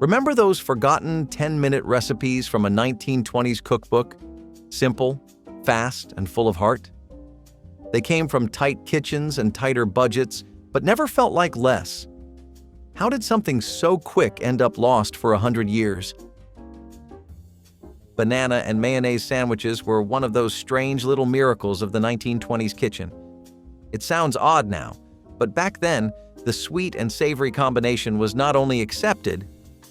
Remember those forgotten 10-minute recipes from a 1920s cookbook? Simple, fast, and full of heart? They came from tight kitchens and tighter budgets, but never felt like less. How did something so quick end up lost for 100 years? Banana and mayonnaise sandwiches were one of those strange little miracles of the 1920s kitchen. It sounds odd now, but back then, the sweet and savory combination was not only accepted,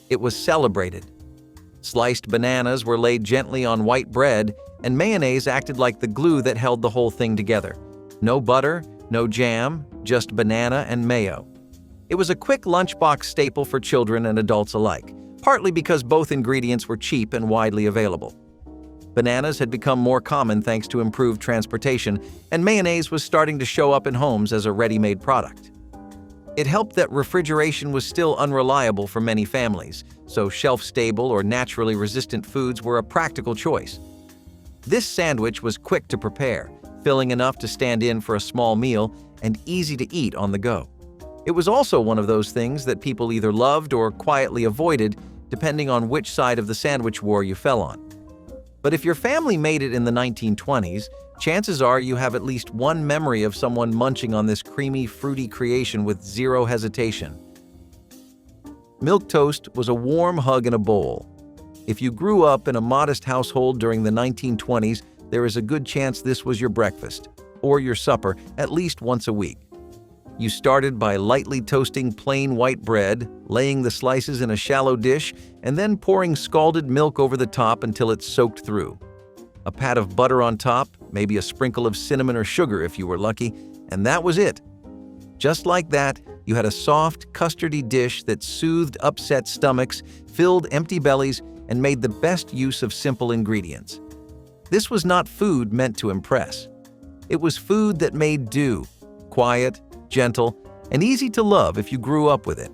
it was celebrated. Sliced bananas were laid gently on white bread, and mayonnaise acted like the glue that held the whole thing together. No butter, no jam, just banana and mayo. It was a quick lunchbox staple for children and adults alike, partly because both ingredients were cheap and widely available. Bananas had become more common thanks to improved transportation, and mayonnaise was starting to show up in homes as a ready-made product. It helped that refrigeration was still unreliable for many families, so shelf-stable or naturally resistant foods were a practical choice. This sandwich was quick to prepare, filling enough to stand in for a small meal, and easy to eat on the go. It was also one of those things that people either loved or quietly avoided, depending on which side of the sandwich war you fell on. But if your family made it in the 1920s, chances are you have at least one memory of someone munching on this creamy, fruity creation with zero hesitation. Milk toast was a warm hug in a bowl. If you grew up in a modest household during the 1920s, there is a good chance this was your breakfast, or your supper, at least once a week. You started by lightly toasting plain white bread, laying the slices in a shallow dish, and then pouring scalded milk over the top until it's soaked through. A pat of butter on top, maybe a sprinkle of cinnamon or sugar if you were lucky, and that was it. Just like that, you had a soft, custardy dish that soothed upset stomachs, filled empty bellies, and made the best use of simple ingredients. This was not food meant to impress. It was food that made do, quiet, gentle, and easy to love if you grew up with it.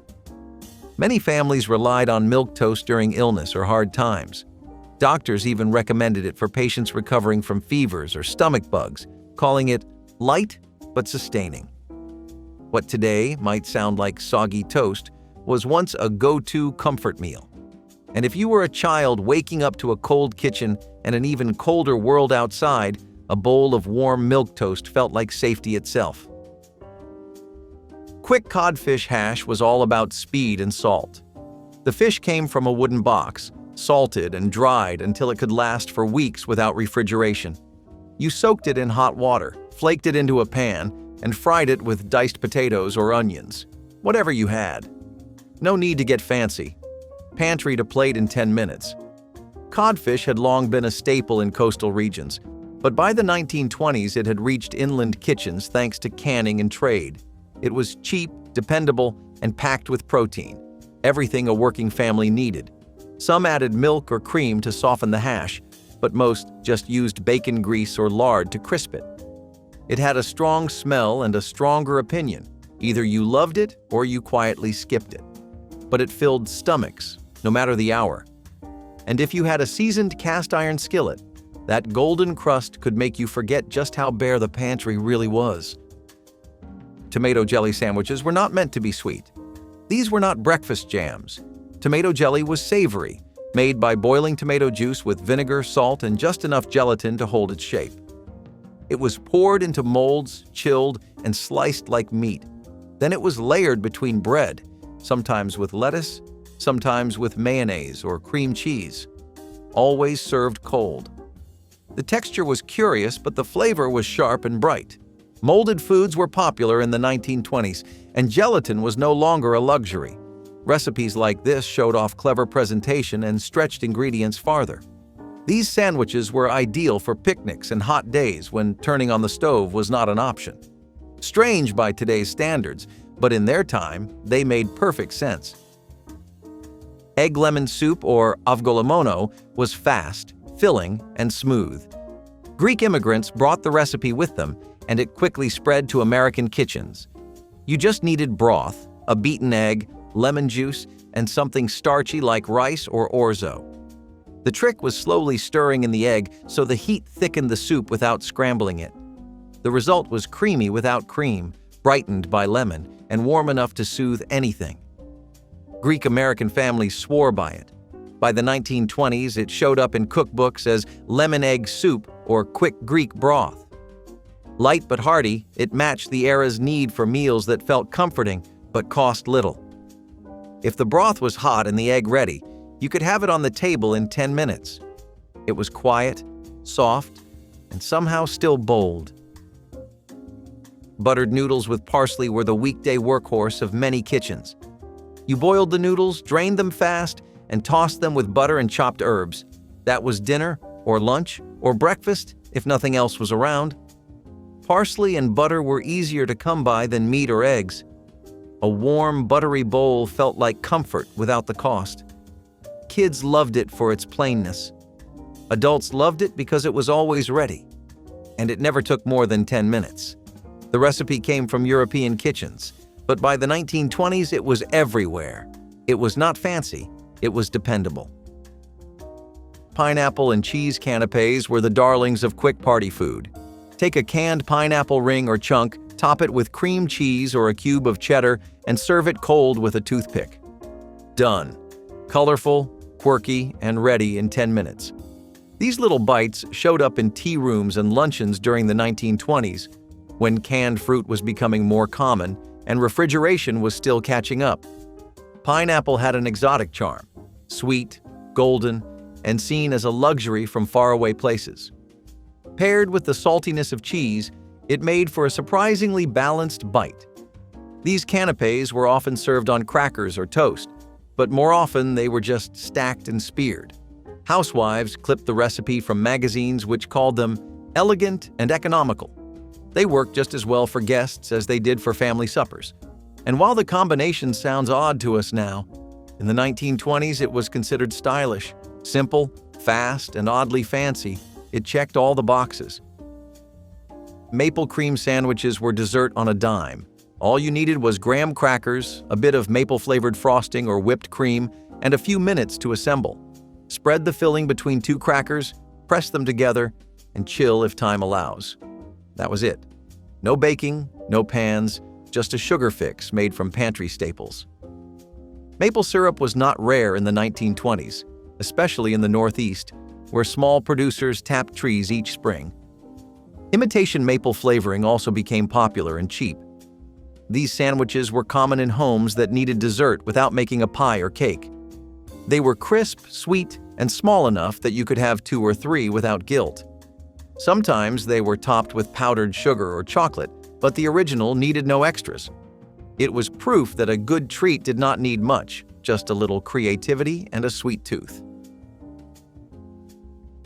Many families relied on milk toast during illness or hard times. Doctors even recommended it for patients recovering from fevers or stomach bugs, calling it light but sustaining. What today might sound like soggy toast was once a go-to comfort meal. And if you were a child waking up to a cold kitchen and an even colder world outside, a bowl of warm milk toast felt like safety itself. Quick codfish hash was all about speed and salt. The fish came from a wooden box, salted and dried until it could last for weeks without refrigeration. You soaked it in hot water, flaked it into a pan, and fried it with diced potatoes or onions, whatever you had. No need to get fancy. Pantry to plate in 10 minutes. Codfish had long been a staple in coastal regions, but by the 1920s it had reached inland kitchens thanks to canning and trade. It was cheap, dependable, and packed with protein, everything a working family needed. Some added milk or cream to soften the hash, but most just used bacon grease or lard to crisp it. It had a strong smell and a stronger opinion. Either you loved it or you quietly skipped it. But it filled stomachs, no matter the hour. And if you had a seasoned cast iron skillet, that golden crust could make you forget just how bare the pantry really was. Tomato jelly sandwiches were not meant to be sweet. These were not breakfast jams. Tomato jelly was savory, made by boiling tomato juice with vinegar, salt, and just enough gelatin to hold its shape. It was poured into molds, chilled, and sliced like meat. Then it was layered between bread, sometimes with lettuce, sometimes with mayonnaise or cream cheese. Always served cold. The texture was curious, but the flavor was sharp and bright. Molded foods were popular in the 1920s, and gelatin was no longer a luxury. Recipes like this showed off clever presentation and stretched ingredients farther. These sandwiches were ideal for picnics and hot days when turning on the stove was not an option. Strange by today's standards, but in their time, they made perfect sense. Egg lemon soup, or avgolemono, was fast, filling, and smooth. Greek immigrants brought the recipe with them, and it quickly spread to American kitchens. You just needed broth, a beaten egg, lemon juice, and something starchy like rice or orzo. The trick was slowly stirring in the egg so the heat thickened the soup without scrambling it. The result was creamy without cream, brightened by lemon, and warm enough to soothe anything. Greek-American families swore by it. By the 1920s, it showed up in cookbooks as lemon egg soup or quick Greek broth. Light but hearty, it matched the era's need for meals that felt comforting but cost little. If the broth was hot and the egg ready, you could have it on the table in 10 minutes. It was quiet, soft, and somehow still bold. Buttered noodles with parsley were the weekday workhorse of many kitchens. You boiled the noodles, drained them fast, and tossed them with butter and chopped herbs. That was dinner, or lunch, or breakfast, if nothing else was around. Parsley and butter were easier to come by than meat or eggs. A warm, buttery bowl felt like comfort without the cost. Kids loved it for its plainness. Adults loved it because it was always ready. And it never took more than 10 minutes. The recipe came from European kitchens, but by the 1920s it was everywhere. It was not fancy, it was dependable. Pineapple and cheese canapes were the darlings of quick party food. Take a canned pineapple ring or chunk, top it with cream cheese or a cube of cheddar, and serve it cold with a toothpick. Done. Colorful, quirky, and ready in 10 minutes. These little bites showed up in tea rooms and luncheons during the 1920s, when canned fruit was becoming more common and refrigeration was still catching up. Pineapple had an exotic charm, sweet, golden, and seen as a luxury from faraway places. Paired with the saltiness of cheese, it made for a surprisingly balanced bite. These canapes were often served on crackers or toast, but more often they were just stacked and speared. Housewives clipped the recipe from magazines which called them elegant and economical. They worked just as well for guests as they did for family suppers. And while the combination sounds odd to us now, in the 1920s it was considered stylish, simple, fast, and oddly fancy. It checked all the boxes. Maple cream sandwiches were dessert on a dime. All you needed was graham crackers, a bit of maple-flavored frosting or whipped cream, and a few minutes to assemble. Spread the filling between 2 crackers, press them together, and chill if time allows. That was it. No baking, no pans, just a sugar fix made from pantry staples. Maple syrup was not rare in the 1920s, especially in the Northeast, where small producers tapped trees each spring. Imitation maple flavoring also became popular and cheap. These sandwiches were common in homes that needed dessert without making a pie or cake. They were crisp, sweet, and small enough that you could have 2 or 3 without guilt. Sometimes they were topped with powdered sugar or chocolate, but the original needed no extras. It was proof that a good treat did not need much, just a little creativity and a sweet tooth.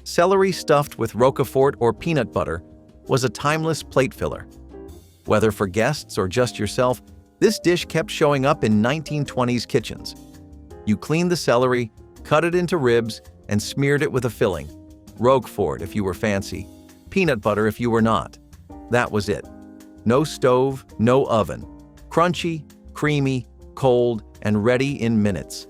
Celery stuffed with Roquefort or peanut butter was a timeless plate filler. Whether for guests or just yourself, this dish kept showing up in 1920s kitchens. You cleaned the celery, cut it into ribs, and smeared it with a filling. Roquefort if you were fancy, peanut butter if you were not. That was it. No stove, no oven. Crunchy, creamy, cold, and ready in minutes.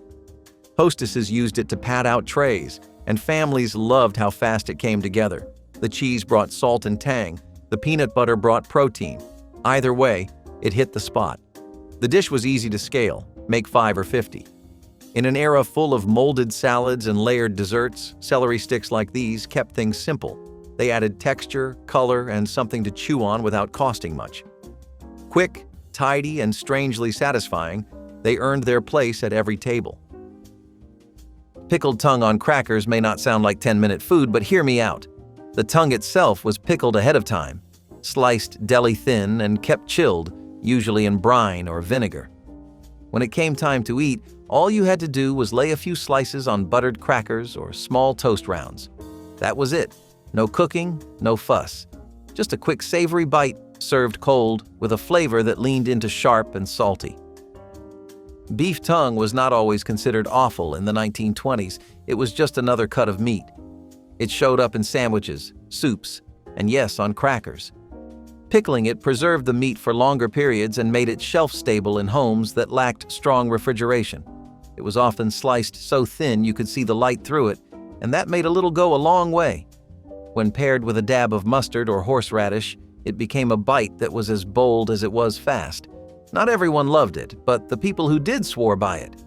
Hostesses used it to pat out trays, and families loved how fast it came together. The cheese brought salt and tang, the peanut butter brought protein. Either way, it hit the spot. The dish was easy to scale, make 5 or 50. In an era full of molded salads and layered desserts, celery sticks like these kept things simple. They added texture, color, and something to chew on without costing much. Quick, tidy, and strangely satisfying, they earned their place at every table. Pickled tongue on crackers may not sound like 10-minute food, but hear me out. The tongue itself was pickled ahead of time, sliced deli thin and kept chilled, usually in brine or vinegar. When it came time to eat, all you had to do was lay a few slices on buttered crackers or small toast rounds. That was it. No cooking, no fuss. Just a quick savory bite, served cold, with a flavor that leaned into sharp and salty. Beef tongue was not always considered awful in the 1920s. It was just another cut of meat. It showed up in sandwiches, soups, and yes, on crackers. Pickling it preserved the meat for longer periods and made it shelf-stable in homes that lacked strong refrigeration. It was often sliced so thin you could see the light through it, and that made a little go a long way. When paired with a dab of mustard or horseradish, it became a bite that was as bold as it was fast. Not everyone loved it, but the people who did swore by it.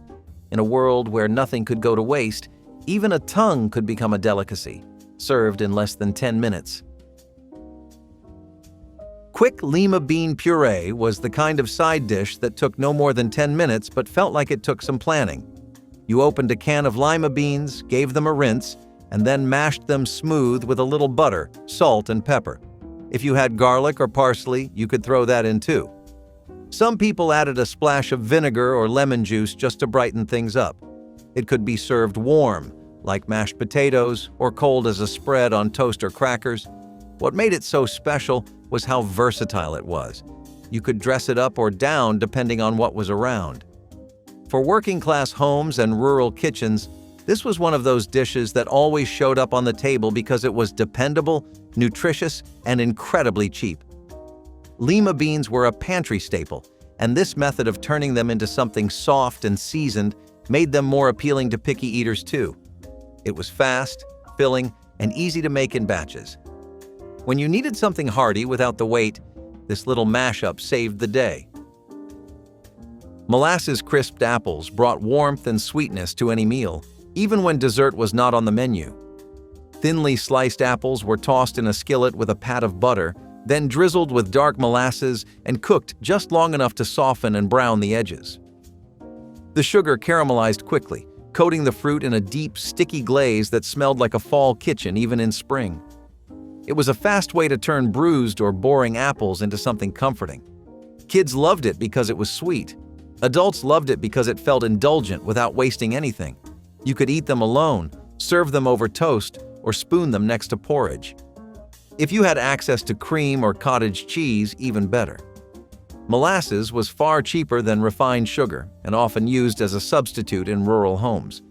In a world where nothing could go to waste, even a tongue could become a delicacy, served in less than 10 minutes. Quick Lemma bean puree was the kind of side dish that took no more than 10 minutes but felt like it took some planning. You opened a can of lima beans, gave them a rinse, and then mashed them smooth with a little butter, salt, and pepper. If you had garlic or parsley, you could throw that in too. Some people added a splash of vinegar or lemon juice just to brighten things up. It could be served warm, like mashed potatoes, or cold as a spread on toast or crackers. What made it so special was how versatile it was. You could dress it up or down depending on what was around. For working-class homes and rural kitchens, this was one of those dishes that always showed up on the table because it was dependable, nutritious, and incredibly cheap. Lima beans were a pantry staple, and this method of turning them into something soft and seasoned made them more appealing to picky eaters too. It was fast, filling, and easy to make in batches. When you needed something hearty without the weight, this little mashup saved the day. Molasses crisped apples brought warmth and sweetness to any meal, even when dessert was not on the menu. Thinly sliced apples were tossed in a skillet with a pat of butter, then drizzled with dark molasses and cooked just long enough to soften and brown the edges. The sugar caramelized quickly, coating the fruit in a deep, sticky glaze that smelled like a fall kitchen even in spring. It was a fast way to turn bruised or boring apples into something comforting. Kids loved it because it was sweet. Adults loved it because it felt indulgent without wasting anything. You could eat them alone, serve them over toast, or spoon them next to porridge. If you had access to cream or cottage cheese, even better. Molasses was far cheaper than refined sugar and often used as a substitute in rural homes.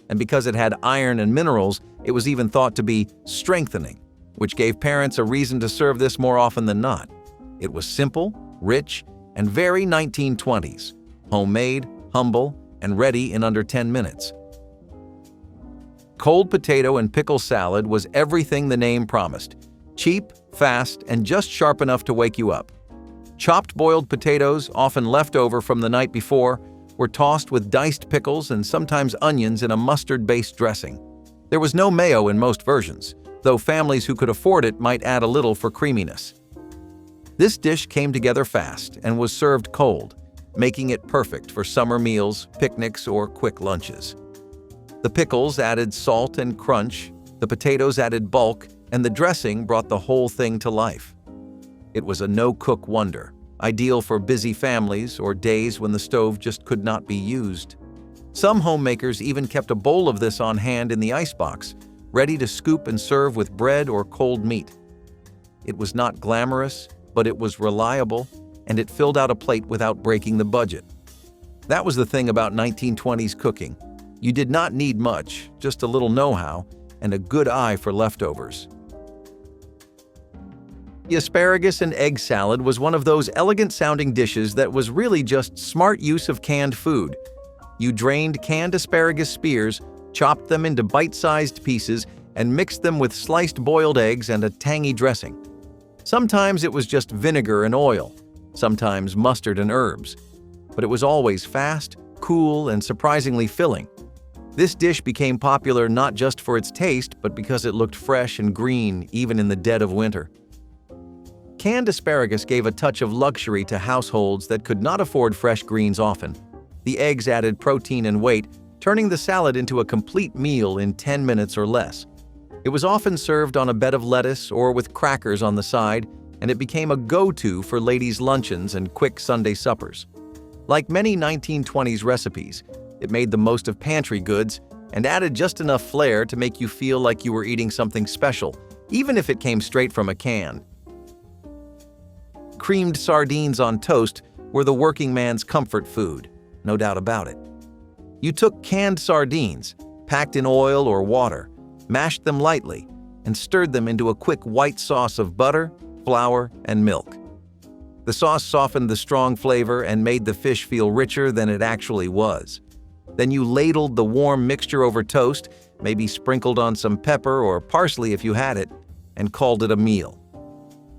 And because it had iron and minerals, it was even thought to be strengthening, which gave parents a reason to serve this more often than not. It was simple, rich, and very 1920s. Homemade, humble, and ready in under 10 minutes. Cold potato and pickle salad was everything the name promised. Cheap, fast, and just sharp enough to wake you up. Chopped boiled potatoes, often left over from the night before, were tossed with diced pickles and sometimes onions in a mustard-based dressing. There was no mayo in most versions, though families who could afford it might add a little for creaminess. This dish came together fast and was served cold, making it perfect for summer meals, picnics, or quick lunches. The pickles added salt and crunch, the potatoes added bulk, and the dressing brought the whole thing to life. It was a no-cook wonder, ideal for busy families or days when the stove just could not be used. Some homemakers even kept a bowl of this on hand in the icebox, ready to scoop and serve with bread or cold meat. It was not glamorous, but it was reliable, and it filled out a plate without breaking the budget. That was the thing about 1920s cooking. You did not need much, just a little know-how and a good eye for leftovers. The asparagus and egg salad was one of those elegant-sounding dishes that was really just smart use of canned food. You drained canned asparagus spears, chopped them into bite-sized pieces, and mixed them with sliced boiled eggs and a tangy dressing. Sometimes it was just vinegar and oil, sometimes mustard and herbs. But it was always fast, cool, and surprisingly filling. This dish became popular not just for its taste, but because it looked fresh and green even in the dead of winter. Canned asparagus gave a touch of luxury to households that could not afford fresh greens often. The eggs added protein and weight, turning the salad into a complete meal in 10 minutes or less. It was often served on a bed of lettuce or with crackers on the side, and it became a go-to for ladies' luncheons and quick Sunday suppers. Like many 1920s recipes, it made the most of pantry goods and added just enough flair to make you feel like you were eating something special, even if it came straight from a can. Creamed sardines on toast were the working man's comfort food, no doubt about it. You took canned sardines, packed in oil or water, mashed them lightly, and stirred them into a quick white sauce of butter, flour, and milk. The sauce softened the strong flavor and made the fish feel richer than it actually was. Then you ladled the warm mixture over toast, maybe sprinkled on some pepper or parsley if you had it, and called it a meal.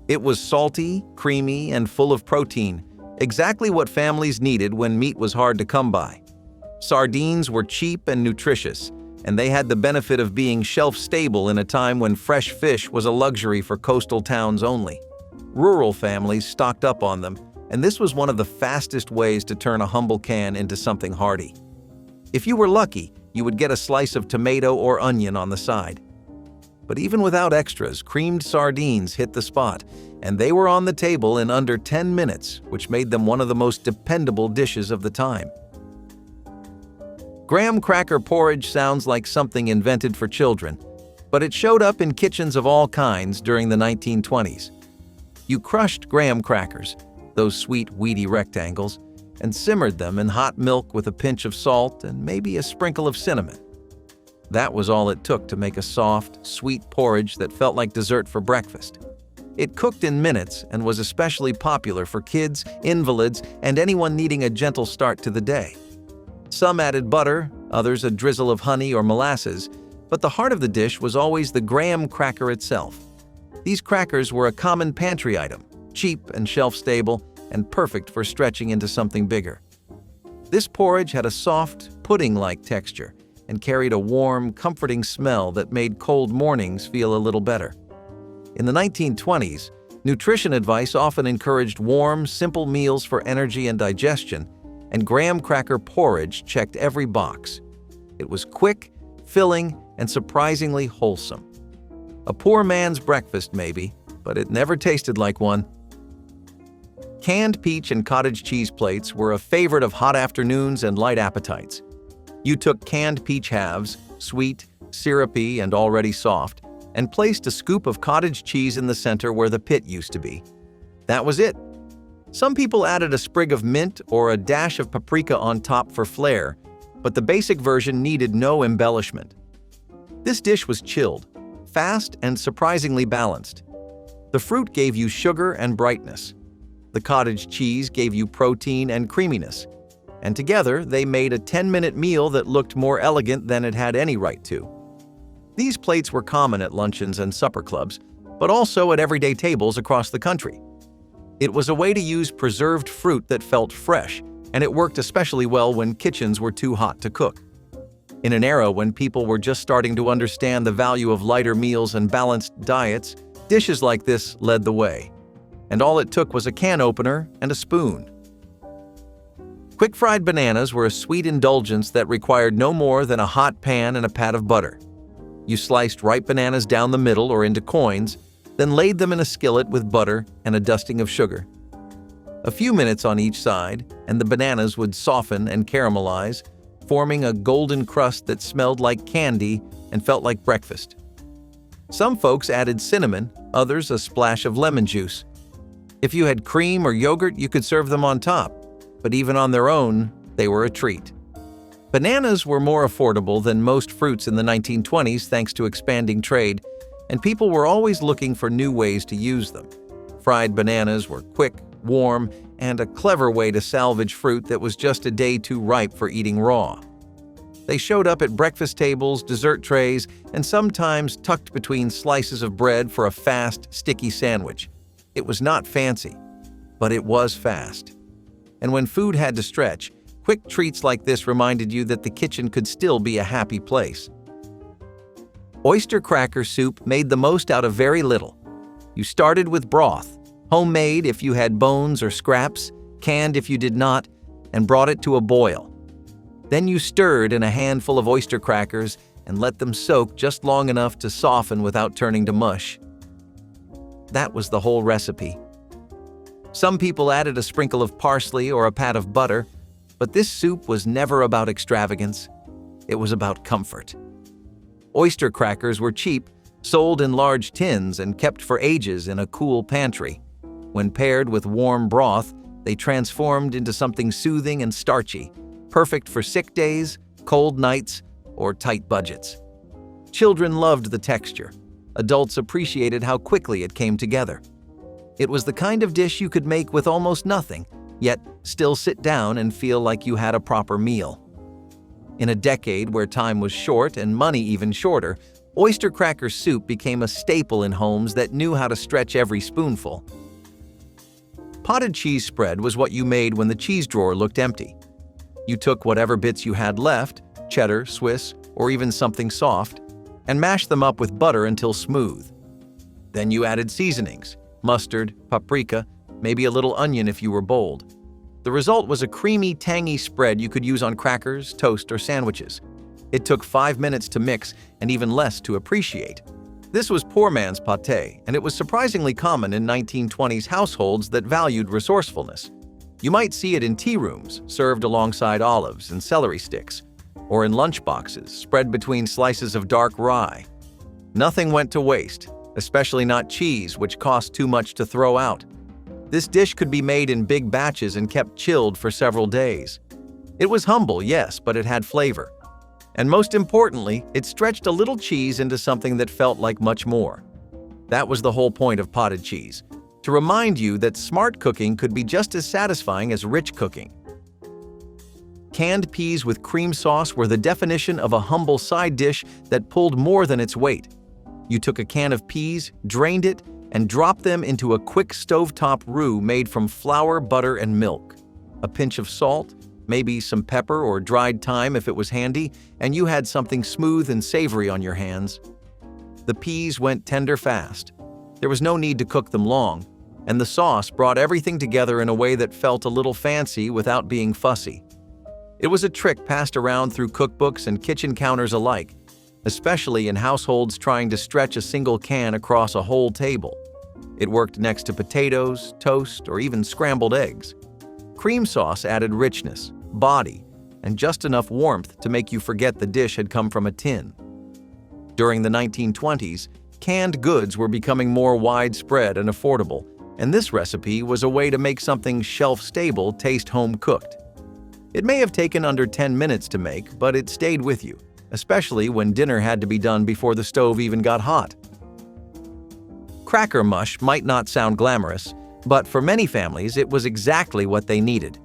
It was salty, creamy, and full of protein, exactly what families needed when meat was hard to come by. Sardines were cheap and nutritious, and they had the benefit of being shelf-stable in a time when fresh fish was a luxury for coastal towns only. Rural families stocked up on them, and this was one of the fastest ways to turn a humble can into something hearty. If you were lucky, you would get a slice of tomato or onion on the side. But even without extras, creamed sardines hit the spot, and they were on the table in under 10 minutes, which made them one of the most dependable dishes of the time. Graham cracker porridge sounds like something invented for children, but it showed up in kitchens of all kinds during the 1920s. You crushed graham crackers, those sweet, weedy rectangles, and simmered them in hot milk with a pinch of salt and maybe a sprinkle of cinnamon. That was all it took to make a soft, sweet porridge that felt like dessert for breakfast. It cooked in minutes and was especially popular for kids, invalids, and anyone needing a gentle start to the day. Some added butter, others a drizzle of honey or molasses, but the heart of the dish was always the graham cracker itself. These crackers were a common pantry item, cheap and shelf-stable, and perfect for stretching into something bigger. This porridge had a soft, pudding-like texture and carried a warm, comforting smell that made cold mornings feel a little better. In the 1920s, nutrition advice often encouraged warm, simple meals for energy and digestion, and graham cracker porridge checked every box. It was quick, filling, and surprisingly wholesome. A poor man's breakfast, maybe, but it never tasted like one. Canned peach and cottage cheese plates were a favorite of hot afternoons and light appetites. You took canned peach halves, sweet, syrupy, and already soft, and placed a scoop of cottage cheese in the center where the pit used to be. That was it. Some people added a sprig of mint or a dash of paprika on top for flair, but the basic version needed no embellishment. This dish was chilled, fast, and surprisingly balanced. The fruit gave you sugar and brightness. The cottage cheese gave you protein and creaminess. And together, they made a 10-minute meal that looked more elegant than it had any right to. These plates were common at luncheons and supper clubs, but also at everyday tables across the country. It was a way to use preserved fruit that felt fresh, and it worked especially well when kitchens were too hot to cook. In an era when people were just starting to understand the value of lighter meals and balanced diets, dishes like this led the way. And all it took was a can opener and a spoon. Quick-fried bananas were a sweet indulgence that required no more than a hot pan and a pat of butter. You sliced ripe bananas down the middle or into coins, then laid them in a skillet with butter and a dusting of sugar. A few minutes on each side, and the bananas would soften and caramelize, forming a golden crust that smelled like candy and felt like breakfast. Some folks added cinnamon, others a splash of lemon juice. If you had cream or yogurt, you could serve them on top, but even on their own, they were a treat. Bananas were more affordable than most fruits in the 1920s thanks to expanding trade, and people were always looking for new ways to use them. Fried bananas were quick, warm, and a clever way to salvage fruit that was just a day too ripe for eating raw. They showed up at breakfast tables, dessert trays, and sometimes tucked between slices of bread for a fast, sticky sandwich. It was not fancy, but it was fast. And when food had to stretch, quick treats like this reminded you that the kitchen could still be a happy place. Oyster cracker soup made the most out of very little. You started with broth, homemade if you had bones or scraps, canned if you did not, and brought it to a boil. Then you stirred in a handful of oyster crackers and let them soak just long enough to soften without turning to mush. That was the whole recipe. Some people added a sprinkle of parsley or a pat of butter, but this soup was never about extravagance. It was about comfort. Oyster crackers were cheap, sold in large tins and kept for ages in a cool pantry. When paired with warm broth, they transformed into something soothing and starchy, perfect for sick days, cold nights, or tight budgets. Children loved the texture. Adults appreciated how quickly it came together. It was the kind of dish you could make with almost nothing, yet still sit down and feel like you had a proper meal. In a decade where time was short and money even shorter, oyster cracker soup became a staple in homes that knew how to stretch every spoonful. Potted cheese spread was what you made when the cheese drawer looked empty. You took whatever bits you had left, cheddar, Swiss, or even something soft, and mashed them up with butter until smooth. Then you added seasonings, mustard, paprika, maybe a little onion if you were bold. The result was a creamy, tangy spread you could use on crackers, toast, or sandwiches. It took 5 minutes to mix and even less to appreciate. This was poor man's pâté, and it was surprisingly common in 1920s households that valued resourcefulness. You might see it in tea rooms, served alongside olives and celery sticks, or in lunchboxes, spread between slices of dark rye. Nothing went to waste, especially not cheese, which cost too much to throw out. This dish could be made in big batches and kept chilled for several days. It was humble, yes, but it had flavor. And most importantly, it stretched a little cheese into something that felt like much more. That was the whole point of potted cheese, to remind you that smart cooking could be just as satisfying as rich cooking. Canned peas with cream sauce were the definition of a humble side dish that pulled more than its weight. You took a can of peas, drained it, and dropped them into a quick stovetop roux made from flour, butter, and milk. A pinch of salt, maybe some pepper or dried thyme if it was handy, and you had something smooth and savory on your hands. The peas went tender fast. There was no need to cook them long, and the sauce brought everything together in a way that felt a little fancy without being fussy. It was a trick passed around through cookbooks and kitchen counters alike, especially in households trying to stretch a single can across a whole table. It worked next to potatoes, toast, or even scrambled eggs. Cream sauce added richness, body, and just enough warmth to make you forget the dish had come from a tin. During the 1920s, canned goods were becoming more widespread and affordable, and this recipe was a way to make something shelf-stable taste home-cooked. It may have taken under 10 minutes to make, but it stayed with you, especially when dinner had to be done before the stove even got hot. Cracker mush might not sound glamorous, but for many families it was exactly what they needed.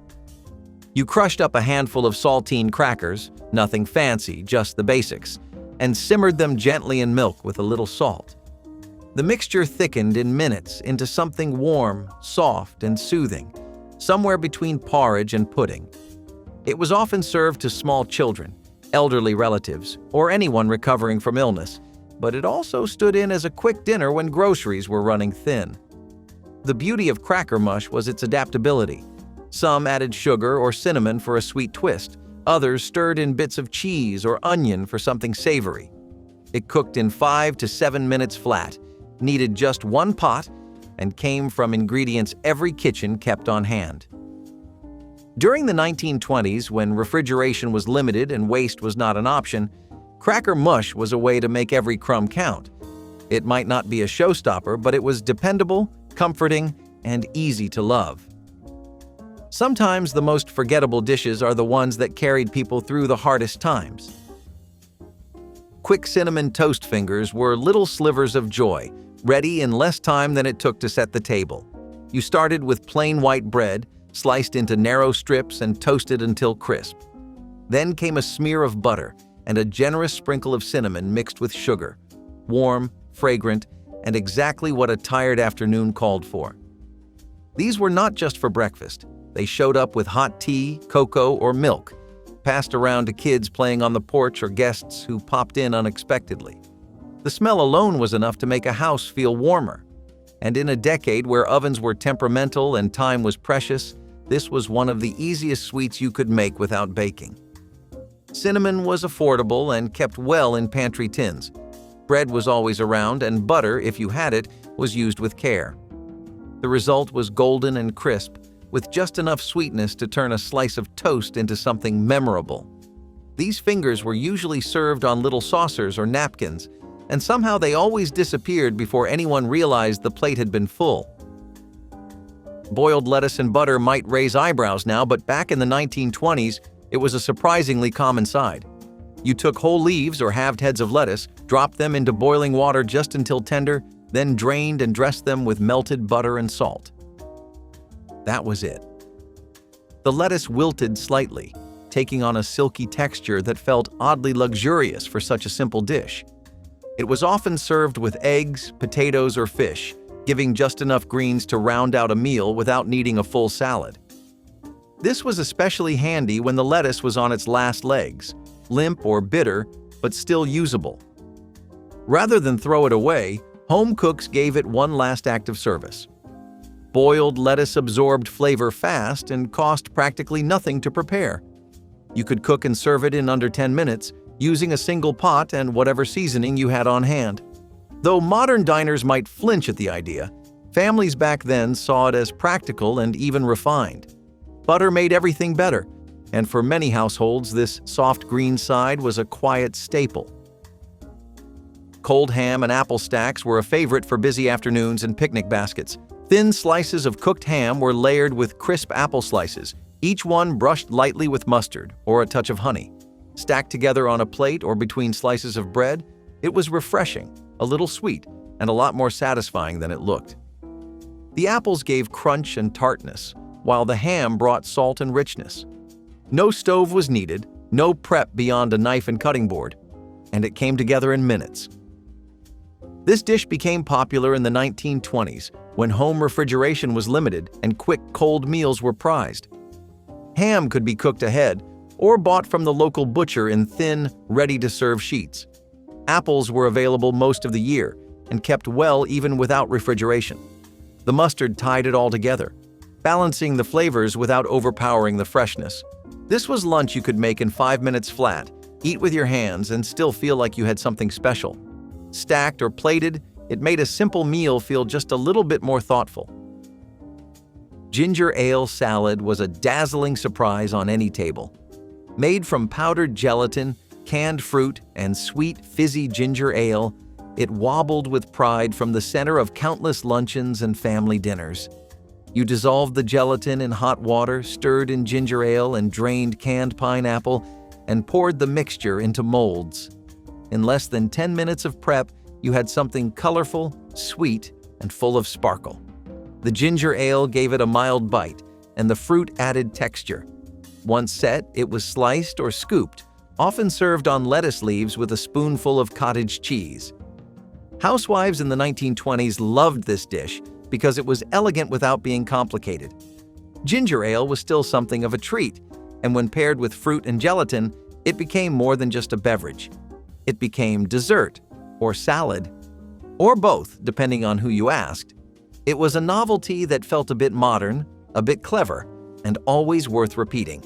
You crushed up a handful of saltine crackers, nothing fancy, just the basics, and simmered them gently in milk with a little salt. The mixture thickened in minutes into something warm, soft, and soothing, somewhere between porridge and pudding. It was often served to small children, elderly relatives, or anyone recovering from illness, but it also stood in as a quick dinner when groceries were running thin. The beauty of cracker mush was its adaptability. Some added sugar or cinnamon for a sweet twist, others stirred in bits of cheese or onion for something savory. It cooked in 5 to 7 minutes flat, needed just one pot, and came from ingredients every kitchen kept on hand. During the 1920s, when refrigeration was limited and waste was not an option, cracker mush was a way to make every crumb count. It might not be a showstopper, but it was dependable, comforting, and easy to love. Sometimes the most forgettable dishes are the ones that carried people through the hardest times. Quick cinnamon toast fingers were little slivers of joy, ready in less time than it took to set the table. You started with plain white bread, sliced into narrow strips and toasted until crisp. Then came a smear of butter and a generous sprinkle of cinnamon mixed with sugar, warm, fragrant, and exactly what a tired afternoon called for. These were not just for breakfast. They showed up with hot tea, cocoa, or milk, passed around to kids playing on the porch or guests who popped in unexpectedly. The smell alone was enough to make a house feel warmer. And in a decade where ovens were temperamental and time was precious, this was one of the easiest sweets you could make without baking. Cinnamon was affordable and kept well in pantry tins. Bread was always around, and butter, if you had it, was used with care. The result was golden and crisp, with just enough sweetness to turn a slice of toast into something memorable. These fingers were usually served on little saucers or napkins, and somehow they always disappeared before anyone realized the plate had been full. Boiled lettuce and butter might raise eyebrows now, but back in the 1920s, it was a surprisingly common side. You took whole leaves or halved heads of lettuce, dropped them into boiling water just until tender, then drained and dressed them with melted butter and salt. That was it. The lettuce wilted slightly, taking on a silky texture that felt oddly luxurious for such a simple dish. It was often served with eggs, potatoes, or fish, giving just enough greens to round out a meal without needing a full salad. This was especially handy when the lettuce was on its last legs, limp or bitter, but still usable. Rather than throw it away, home cooks gave it one last act of service. Boiled lettuce absorbed flavor fast and cost practically nothing to prepare. You could cook and serve it in under 10 minutes, using a single pot and whatever seasoning you had on hand. Though modern diners might flinch at the idea, families back then saw it as practical and even refined. Butter made everything better, and for many households, this soft green side was a quiet staple. Cold ham and apple stacks were a favorite for busy afternoons and picnic baskets. Thin slices of cooked ham were layered with crisp apple slices, each one brushed lightly with mustard or a touch of honey. Stacked together on a plate or between slices of bread, it was refreshing, a little sweet, and a lot more satisfying than it looked. The apples gave crunch and tartness, while the ham brought salt and richness. No stove was needed, no prep beyond a knife and cutting board, and it came together in minutes. This dish became popular in the 1920s when home refrigeration was limited and quick cold meals were prized. Ham could be cooked ahead or bought from the local butcher in thin, ready-to-serve sheets. Apples were available most of the year and kept well even without refrigeration. The mustard tied it all together, balancing the flavors without overpowering the freshness. This was lunch you could make in 5 minutes flat, eat with your hands, and still feel like you had something special. Stacked or plated, it made a simple meal feel just a little bit more thoughtful. Ginger ale salad was a dazzling surprise on any table. Made from powdered gelatin, canned fruit, and sweet, fizzy ginger ale, it wobbled with pride from the center of countless luncheons and family dinners. You dissolved the gelatin in hot water, stirred in ginger ale and drained canned pineapple, and poured the mixture into molds. In less than 10 minutes of prep, you had something colorful, sweet, and full of sparkle. The ginger ale gave it a mild bite, and the fruit added texture. Once set, it was sliced or scooped, often served on lettuce leaves with a spoonful of cottage cheese. Housewives in the 1920s loved this dish because it was elegant without being complicated. Ginger ale was still something of a treat, and when paired with fruit and gelatin, it became more than just a beverage. It became dessert, or salad, or both, depending on who you asked. It was a novelty that felt a bit modern, a bit clever, and always worth repeating.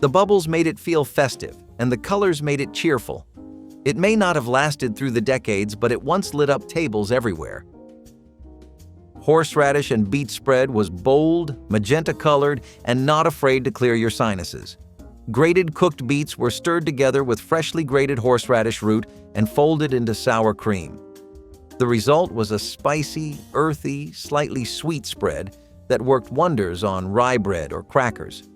The bubbles made it feel festive, and the colors made it cheerful. It may not have lasted through the decades, but it once lit up tables everywhere. Horseradish and beet spread was bold, magenta-colored, and not afraid to clear your sinuses. Grated cooked beets were stirred together with freshly grated horseradish root and folded into sour cream. The result was a spicy, earthy, slightly sweet spread that worked wonders on rye bread or crackers.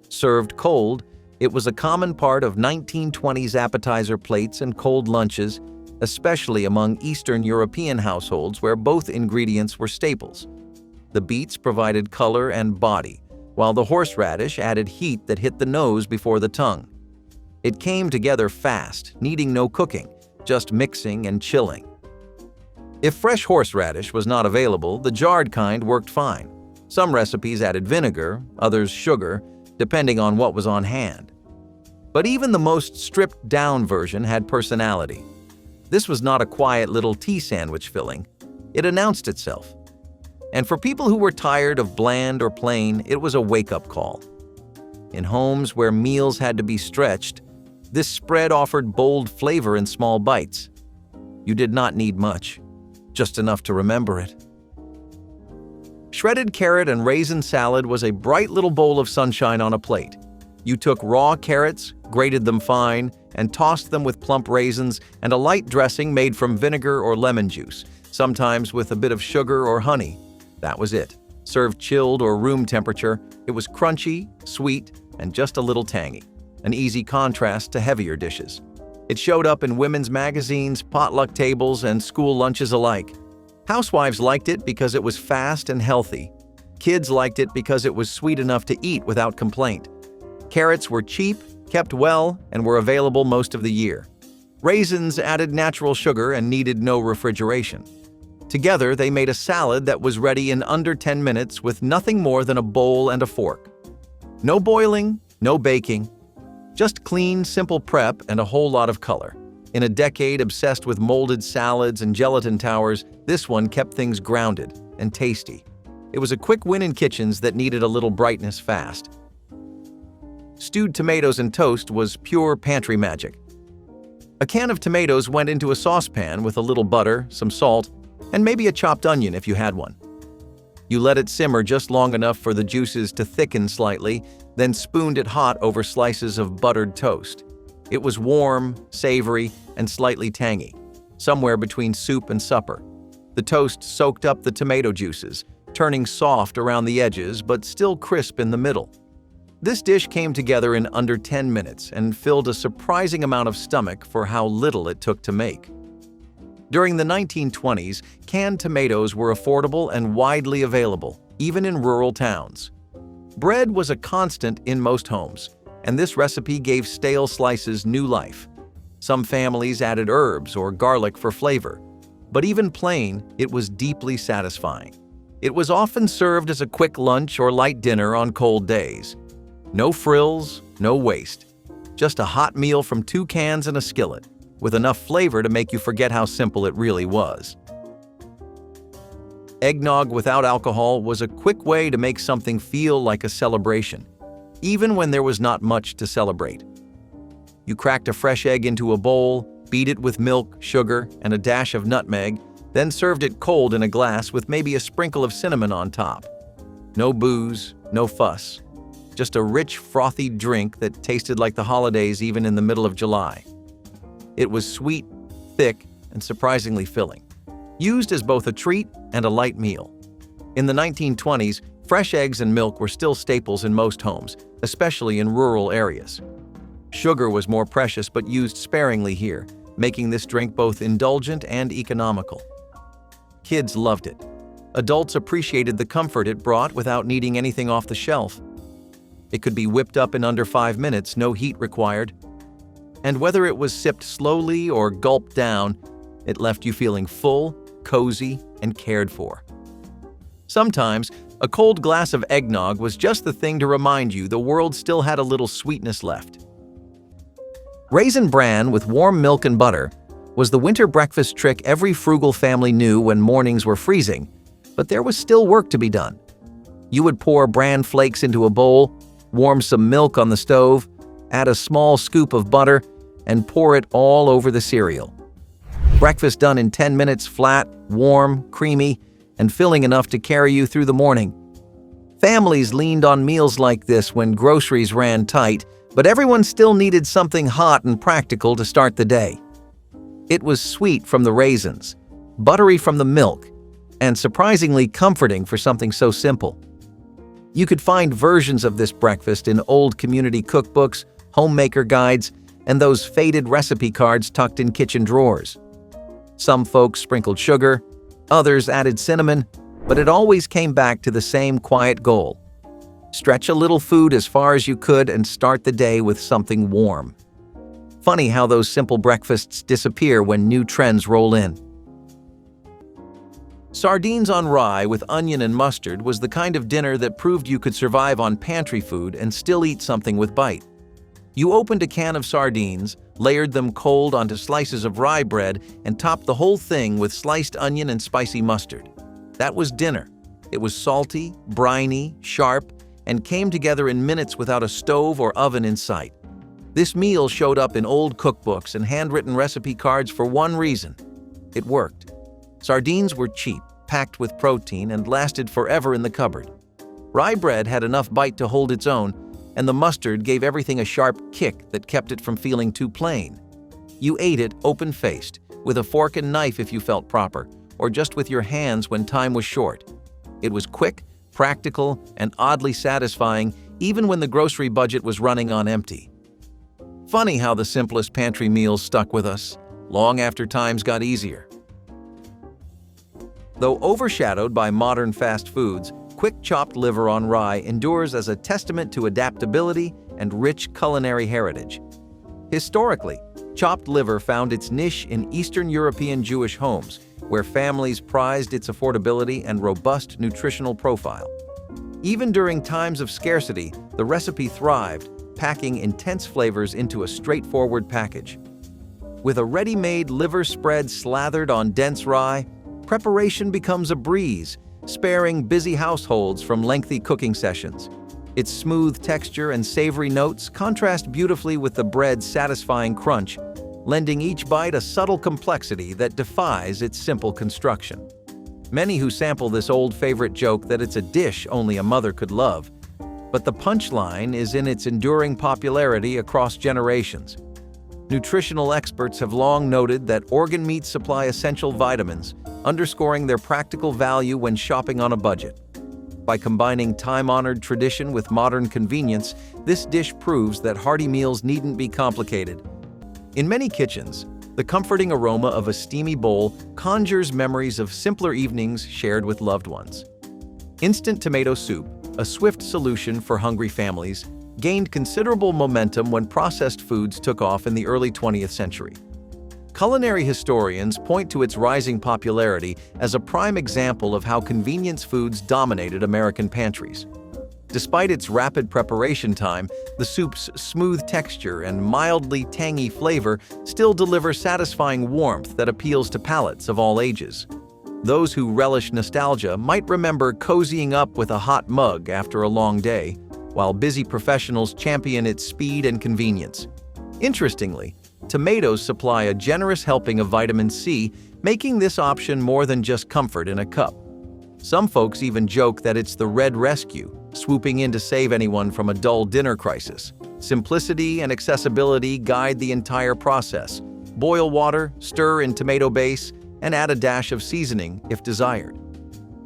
Served cold, it was a common part of 1920s appetizer plates and cold lunches, especially among Eastern European households where both ingredients were staples. The beets provided color and body, while the horseradish added heat that hit the nose before the tongue. It came together fast, needing no cooking, just mixing and chilling. If fresh horseradish was not available, the jarred kind worked fine. Some recipes added vinegar, others sugar, depending on what was on hand. But even the most stripped-down version had personality. This was not a quiet little tea sandwich filling. It announced itself. And for people who were tired of bland or plain, it was a wake-up call. In homes where meals had to be stretched, this spread offered bold flavor in small bites. You did not need much, just enough to remember it. Shredded carrot and raisin salad was a bright little bowl of sunshine on a plate. You took raw carrots, grated them fine, and tossed them with plump raisins and a light dressing made from vinegar or lemon juice, sometimes with a bit of sugar or honey. That was it. Served chilled or room temperature, it was crunchy, sweet, and just a little tangy, an easy contrast to heavier dishes. It showed up in women's magazines, potluck tables, and school lunches alike. Housewives liked it because it was fast and healthy. Kids liked it because it was sweet enough to eat without complaint. Carrots were cheap, kept well, and were available most of the year. Raisins added natural sugar and needed no refrigeration. Together, they made a salad that was ready in under 10 minutes with nothing more than a bowl and a fork. No boiling, no baking. Just clean, simple prep and a whole lot of color. In a decade obsessed with molded salads and gelatin towers, this one kept things grounded and tasty. It was a quick win in kitchens that needed a little brightness fast. Stewed tomatoes and toast was pure pantry magic. A can of tomatoes went into a saucepan with a little butter, some salt, and maybe a chopped onion if you had one. You let it simmer just long enough for the juices to thicken slightly, then spooned it hot over slices of buttered toast. It was warm, savory, and slightly tangy, somewhere between soup and supper. The toast soaked up the tomato juices, turning soft around the edges but still crisp in the middle. This dish came together in under 10 minutes and filled a surprising amount of stomach for how little it took to make. During the 1920s, canned tomatoes were affordable and widely available, even in rural towns. Bread was a constant in most homes, and this recipe gave stale slices new life. Some families added herbs or garlic for flavor, but even plain, it was deeply satisfying. It was often served as a quick lunch or light dinner on cold days. No frills, no waste. Just a hot meal from 2 cans and a skillet, with enough flavor to make you forget how simple it really was. Eggnog without alcohol was a quick way to make something feel like a celebration, even when there was not much to celebrate. You cracked a fresh egg into a bowl, beat it with milk, sugar, and a dash of nutmeg, then served it cold in a glass with maybe a sprinkle of cinnamon on top. No booze, no fuss. Just a rich, frothy drink that tasted like the holidays even in the middle of July. It was sweet, thick, and surprisingly filling, used as both a treat and a light meal. In the 1920s, fresh eggs and milk were still staples in most homes, especially in rural areas. Sugar was more precious but used sparingly here, making this drink both indulgent and economical. Kids loved it. Adults appreciated the comfort it brought without needing anything off the shelf. It could be whipped up in under 5 minutes, no heat required. And whether it was sipped slowly or gulped down, it left you feeling full, cozy, and cared for. Sometimes, a cold glass of eggnog was just the thing to remind you the world still had a little sweetness left. Raisin bran with warm milk and butter was the winter breakfast trick every frugal family knew when mornings were freezing, but there was still work to be done. You would pour bran flakes into a bowl, warm some milk on the stove, add a small scoop of butter, and pour it all over the cereal. Breakfast done in 10 minutes flat, warm, creamy, and filling enough to carry you through the morning. Families leaned on meals like this when groceries ran tight, but everyone still needed something hot and practical to start the day. It was sweet from the raisins, buttery from the milk, and surprisingly comforting for something so simple. You could find versions of this breakfast in old community cookbooks, homemaker guides, and those faded recipe cards tucked in kitchen drawers. Some folks sprinkled sugar, others added cinnamon, but it always came back to the same quiet goal. Stretch a little food as far as you could and start the day with something warm. Funny how those simple breakfasts disappear when new trends roll in. Sardines on rye with onion and mustard was the kind of dinner that proved you could survive on pantry food and still eat something with bite. You opened a can of sardines, layered them cold onto slices of rye bread, and topped the whole thing with sliced onion and spicy mustard. That was dinner. It was salty, briny, sharp, and came together in minutes without a stove or oven in sight. This meal showed up in old cookbooks and handwritten recipe cards for one reason: it worked. Sardines were cheap, packed with protein, and lasted forever in the cupboard. Rye bread had enough bite to hold its own, and the mustard gave everything a sharp kick that kept it from feeling too plain. You ate it open-faced, with a fork and knife if you felt proper, or just with your hands when time was short. It was quick, practical, and oddly satisfying even when the grocery budget was running on empty. Funny how the simplest pantry meals stuck with us, long after times got easier. Though overshadowed by modern fast foods, quick chopped liver on rye endures as a testament to adaptability and rich culinary heritage. Historically, chopped liver found its niche in Eastern European Jewish homes, where families prized its affordability and robust nutritional profile. Even during times of scarcity, the recipe thrived, packing intense flavors into a straightforward package. With a ready-made liver spread slathered on dense rye, preparation becomes a breeze, sparing busy households from lengthy cooking sessions. Its smooth texture and savory notes contrast beautifully with the bread's satisfying crunch, lending each bite a subtle complexity that defies its simple construction. Many who sample this old favorite joke that it's a dish only a mother could love, but the punchline is in its enduring popularity across generations. Nutritional experts have long noted that organ meats supply essential vitamins, underscoring their practical value when shopping on a budget. By combining time-honored tradition with modern convenience, this dish proves that hearty meals needn't be complicated. In many kitchens, the comforting aroma of a steamy bowl conjures memories of simpler evenings shared with loved ones. Instant tomato soup, a swift solution for hungry families, gained considerable momentum when processed foods took off in the early 20th century. Culinary historians point to its rising popularity as a prime example of how convenience foods dominated American pantries. Despite its rapid preparation time, the soup's smooth texture and mildly tangy flavor still deliver satisfying warmth that appeals to palates of all ages. Those who relish nostalgia might remember cozying up with a hot mug after a long day, while busy professionals champion its speed and convenience. Interestingly, tomatoes supply a generous helping of vitamin C, making this option more than just comfort in a cup. Some folks even joke that it's the red rescue, swooping in to save anyone from a dull dinner crisis. Simplicity and accessibility guide the entire process. Boil water, stir in tomato base, and add a dash of seasoning if desired.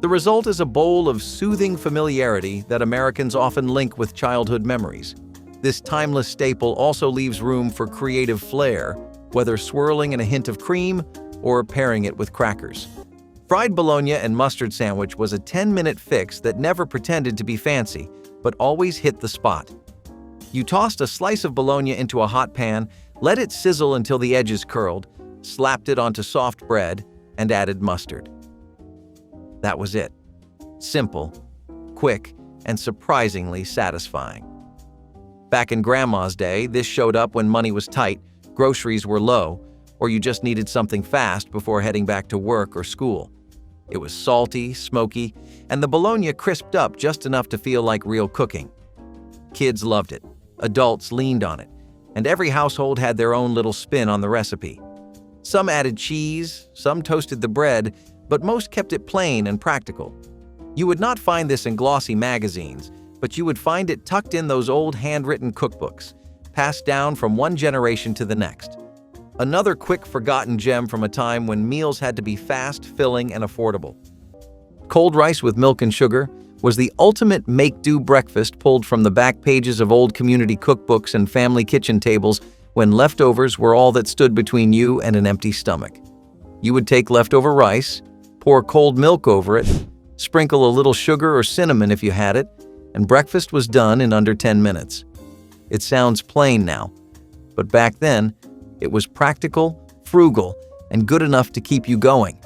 The result is a bowl of soothing familiarity that Americans often link with childhood memories. This timeless staple also leaves room for creative flair, whether swirling in a hint of cream or pairing it with crackers. Fried bologna and mustard sandwich was a 10-minute fix that never pretended to be fancy, but always hit the spot. You tossed a slice of bologna into a hot pan, let it sizzle until the edges curled, slapped it onto soft bread, and added mustard. That was it. Simple, quick, and surprisingly satisfying. Back in Grandma's day, this showed up when money was tight, groceries were low, or you just needed something fast before heading back to work or school. It was salty, smoky, and the bologna crisped up just enough to feel like real cooking. Kids loved it, adults leaned on it, and every household had their own little spin on the recipe. Some added cheese, some toasted the bread, but most kept it plain and practical. You would not find this in glossy magazines, but you would find it tucked in those old handwritten cookbooks, passed down from one generation to the next. Another quick forgotten gem from a time when meals had to be fast, filling, and affordable. Cold rice with milk and sugar was the ultimate make-do breakfast pulled from the back pages of old community cookbooks and family kitchen tables when leftovers were all that stood between you and an empty stomach. You would take leftover rice, pour cold milk over it, sprinkle a little sugar or cinnamon if you had it, and breakfast was done in under 10 minutes. It sounds plain now, but back then, it was practical, frugal, and good enough to keep you going.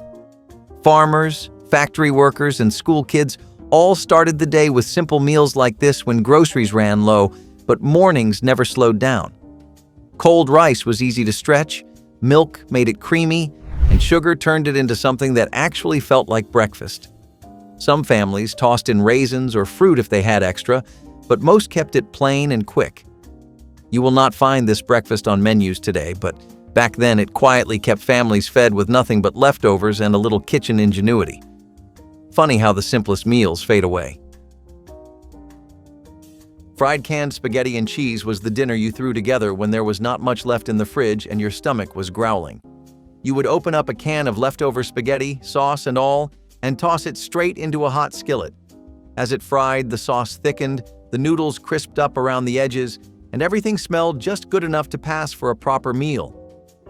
Farmers, factory workers, and school kids all started the day with simple meals like this when groceries ran low, but mornings never slowed down. Cold rice was easy to stretch, milk made it creamy, and sugar turned it into something that actually felt like breakfast. Some families tossed in raisins or fruit if they had extra, but most kept it plain and quick. You will not find this breakfast on menus today, but back then it quietly kept families fed with nothing but leftovers and a little kitchen ingenuity. Funny how the simplest meals fade away. Fried canned spaghetti and cheese was the dinner you threw together when there was not much left in the fridge and your stomach was growling. You would open up a can of leftover spaghetti, sauce and all, and toss it straight into a hot skillet. As it fried, the sauce thickened, the noodles crisped up around the edges, and everything smelled just good enough to pass for a proper meal.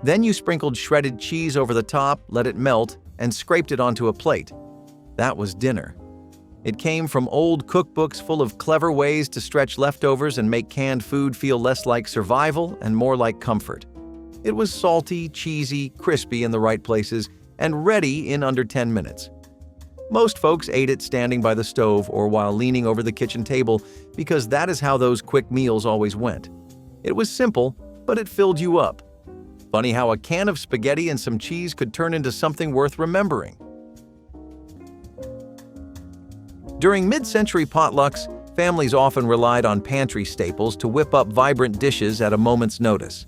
Then you sprinkled shredded cheese over the top, let it melt, and scraped it onto a plate. That was dinner. It came from old cookbooks full of clever ways to stretch leftovers and make canned food feel less like survival and more like comfort. It was salty, cheesy, crispy in the right places, and ready in under 10 minutes. Most folks ate it standing by the stove or while leaning over the kitchen table because that is how those quick meals always went. It was simple, but it filled you up. Funny how a can of spaghetti and some cheese could turn into something worth remembering. During mid-century potlucks, families often relied on pantry staples to whip up vibrant dishes at a moment's notice.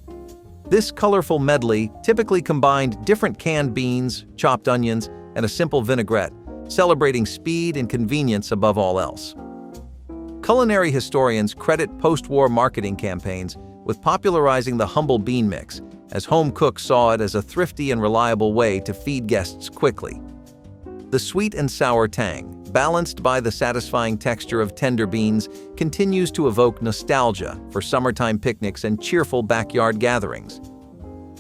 This colorful medley typically combined different canned beans, chopped onions, and a simple vinaigrette, celebrating speed and convenience above all else. Culinary historians credit post-war marketing campaigns with popularizing the humble bean mix, as home cooks saw it as a thrifty and reliable way to feed guests quickly. The sweet and sour tang, balanced by the satisfying texture of tender beans, continues to evoke nostalgia for summertime picnics and cheerful backyard gatherings.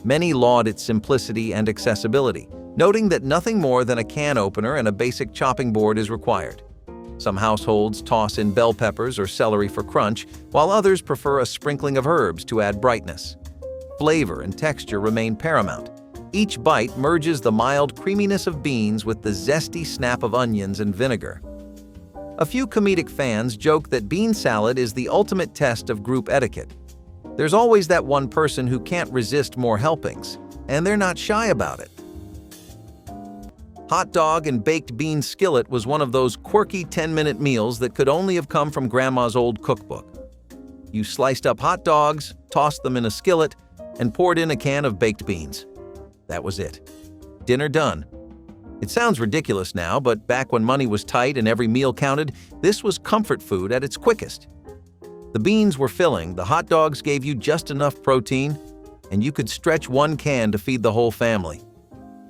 Many laud its simplicity and accessibility, noting that nothing more than a can opener and a basic chopping board is required. Some households toss in bell peppers or celery for crunch, while others prefer a sprinkling of herbs to add brightness. Flavor and texture remain paramount. Each bite merges the mild creaminess of beans with the zesty snap of onions and vinegar. A few comedic fans joke that bean salad is the ultimate test of group etiquette. There's always that one person who can't resist more helpings, and they're not shy about it. Hot dog and baked bean skillet was one of those quirky 10-minute meals that could only have come from Grandma's old cookbook. You sliced up hot dogs, tossed them in a skillet, and poured in a can of baked beans. That was it. Dinner done. It sounds ridiculous now, but back when money was tight and every meal counted, this was comfort food at its quickest. The beans were filling, the hot dogs gave you just enough protein, and you could stretch one can to feed the whole family.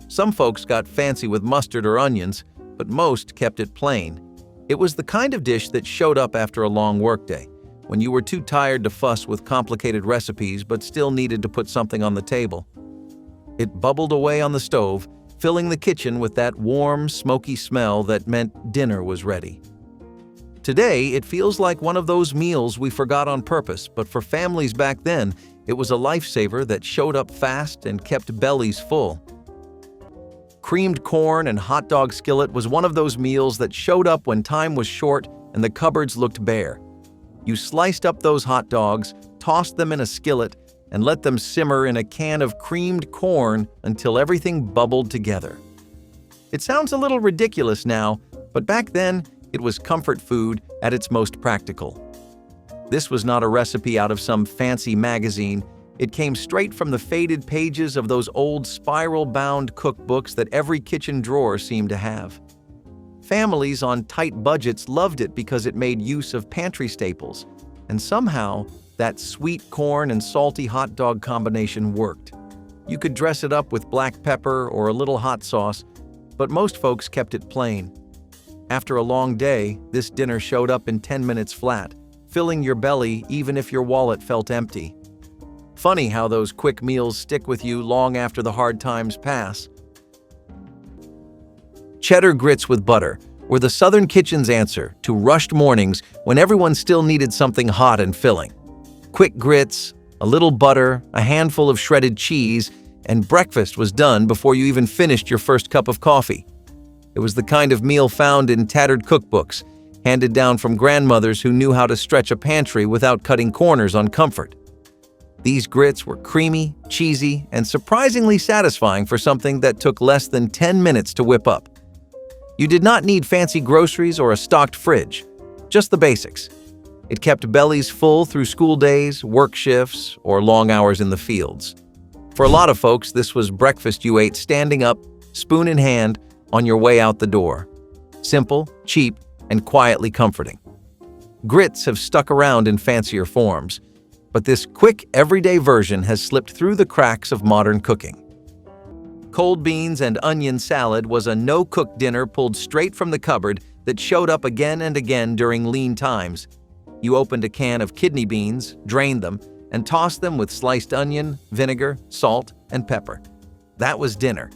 Some folks got fancy with mustard or onions, but most kept it plain. It was the kind of dish that showed up after a long workday, when you were too tired to fuss with complicated recipes but still needed to put something on the table. It bubbled away on the stove, filling the kitchen with that warm, smoky smell that meant dinner was ready. Today, it feels like one of those meals we forgot on purpose, but for families back then, it was a lifesaver that showed up fast and kept bellies full. Creamed corn and hot dog skillet was one of those meals that showed up when time was short and the cupboards looked bare. You sliced up those hot dogs, tossed them in a skillet, and let them simmer in a can of creamed corn until everything bubbled together. It sounds a little ridiculous now, but back then, it was comfort food at its most practical. This was not a recipe out of some fancy magazine. It came straight from the faded pages of those old spiral-bound cookbooks that every kitchen drawer seemed to have. Families on tight budgets loved it because it made use of pantry staples, and somehow, that sweet corn and salty hot dog combination worked. You could dress it up with black pepper or a little hot sauce, but most folks kept it plain. After a long day, this dinner showed up in 10 minutes flat, filling your belly even if your wallet felt empty. Funny how those quick meals stick with you long after the hard times pass. Cheddar grits with butter were the Southern kitchen's answer to rushed mornings when everyone still needed something hot and filling. Quick grits, a little butter, a handful of shredded cheese, and breakfast was done before you even finished your first cup of coffee. It was the kind of meal found in tattered cookbooks, handed down from grandmothers who knew how to stretch a pantry without cutting corners on comfort. These grits were creamy, cheesy, and surprisingly satisfying for something that took less than 10 minutes to whip up. You did not need fancy groceries or a stocked fridge, just the basics. It kept bellies full through school days, work shifts, or long hours in the fields. For a lot of folks, this was breakfast you ate standing up, spoon in hand, on your way out the door. Simple, cheap, and quietly comforting. Grits have stuck around in fancier forms, but this quick, everyday version has slipped through the cracks of modern cooking. Cold beans and onion salad was a no-cook dinner pulled straight from the cupboard that showed up again and again during lean times. You opened a can of kidney beans, drained them, and tossed them with sliced onion, vinegar, salt, and pepper. That was dinner.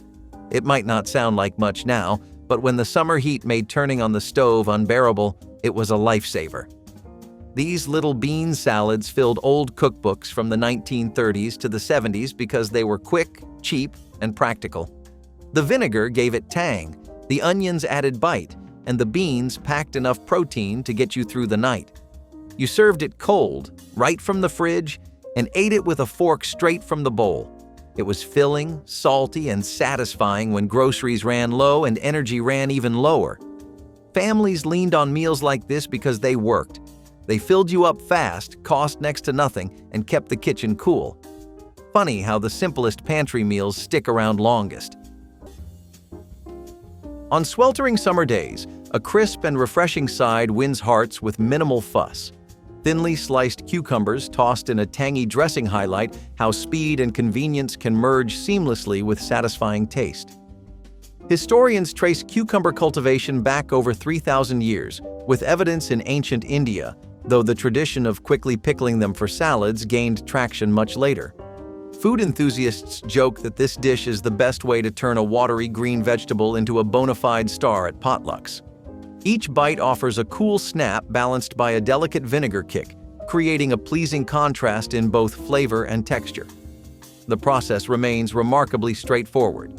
It might not sound like much now, but when the summer heat made turning on the stove unbearable, it was a lifesaver. These little bean salads filled old cookbooks from the 1930s to the 70s because they were quick, cheap, and practical. The vinegar gave it tang, The onions added bite, and the beans packed enough protein to get you through the night. You served it cold, right from the fridge, and ate it with a fork straight from the bowl. It was filling, salty, and satisfying when groceries ran low and energy ran even lower. Families leaned on meals like this because they worked. They filled you up fast, cost next to nothing, and kept the kitchen cool. Funny how the simplest pantry meals stick around longest. On sweltering summer days, a crisp and refreshing side wins hearts with minimal fuss. Thinly sliced cucumbers tossed in a tangy dressing highlight how speed and convenience can merge seamlessly with satisfying taste. Historians trace cucumber cultivation back over 3,000 years, with evidence in ancient India, though the tradition of quickly pickling them for salads gained traction much later. Food enthusiasts joke that this dish is the best way to turn a watery green vegetable into a bona fide star at potlucks. Each bite offers a cool snap balanced by a delicate vinegar kick, creating a pleasing contrast in both flavor and texture. The process remains remarkably straightforward.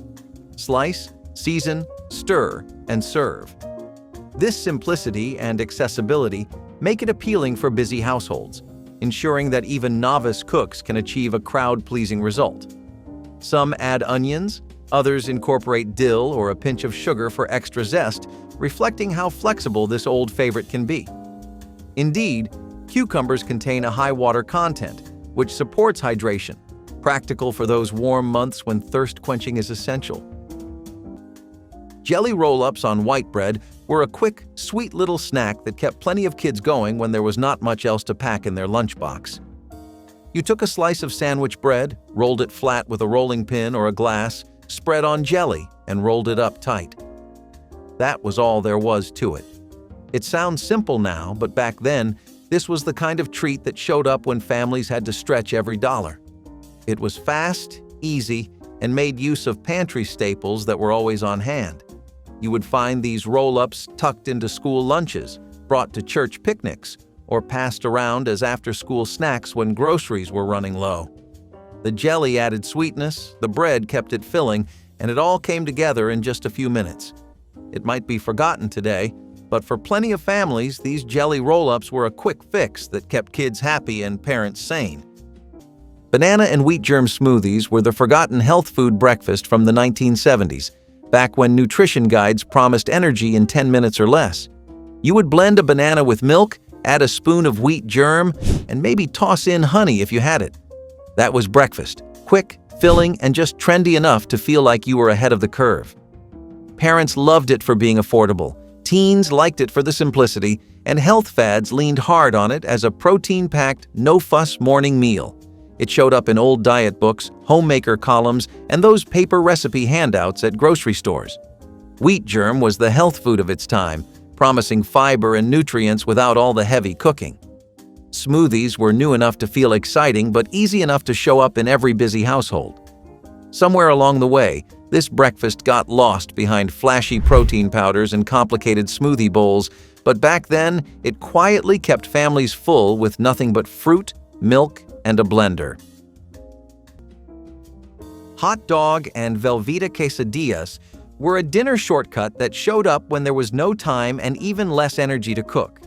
Slice, season, stir, and serve. This simplicity and accessibility make it appealing for busy households, ensuring that even novice cooks can achieve a crowd-pleasing result. Some add onions, others incorporate dill or a pinch of sugar for extra zest, reflecting how flexible this old favorite can be. Indeed, cucumbers contain a high water content, which supports hydration, practical for those warm months when thirst quenching is essential. Jelly roll-ups on white bread were a quick, sweet little snack that kept plenty of kids going when there was not much else to pack in their lunchbox. You took a slice of sandwich bread, rolled it flat with a rolling pin or a glass, spread on jelly, and rolled it up tight. That was all there was to it. It sounds simple now, but back then, this was the kind of treat that showed up when families had to stretch every dollar. It was fast, easy, and made use of pantry staples that were always on hand. You would find these roll-ups tucked into school lunches, brought to church picnics, or passed around as after-school snacks when groceries were running low. The jelly added sweetness, the bread kept it filling, and it all came together in just a few minutes. It might be forgotten today, but for plenty of families, these jelly roll-ups were a quick fix that kept kids happy and parents sane. Banana and wheat germ smoothies were the forgotten health food breakfast from the 1970s, back when nutrition guides promised energy in 10 minutes or less. You would blend a banana with milk, add a spoon of wheat germ, and maybe toss in honey if you had it. That was breakfast, quick, filling, and just trendy enough to feel like you were ahead of the curve. Parents loved it for being affordable, teens liked it for the simplicity, and health fads leaned hard on it as a protein-packed, no-fuss morning meal. It showed up in old diet books, homemaker columns, and those paper recipe handouts at grocery stores. Wheat germ was the health food of its time, promising fiber and nutrients without all the heavy cooking. Smoothies were new enough to feel exciting but easy enough to show up in every busy household. Somewhere along the way, this breakfast got lost behind flashy protein powders and complicated smoothie bowls, but back then, it quietly kept families full with nothing but fruit, milk, and a blender. Hot dog and Velveeta quesadillas were a dinner shortcut that showed up when there was no time and even less energy to cook.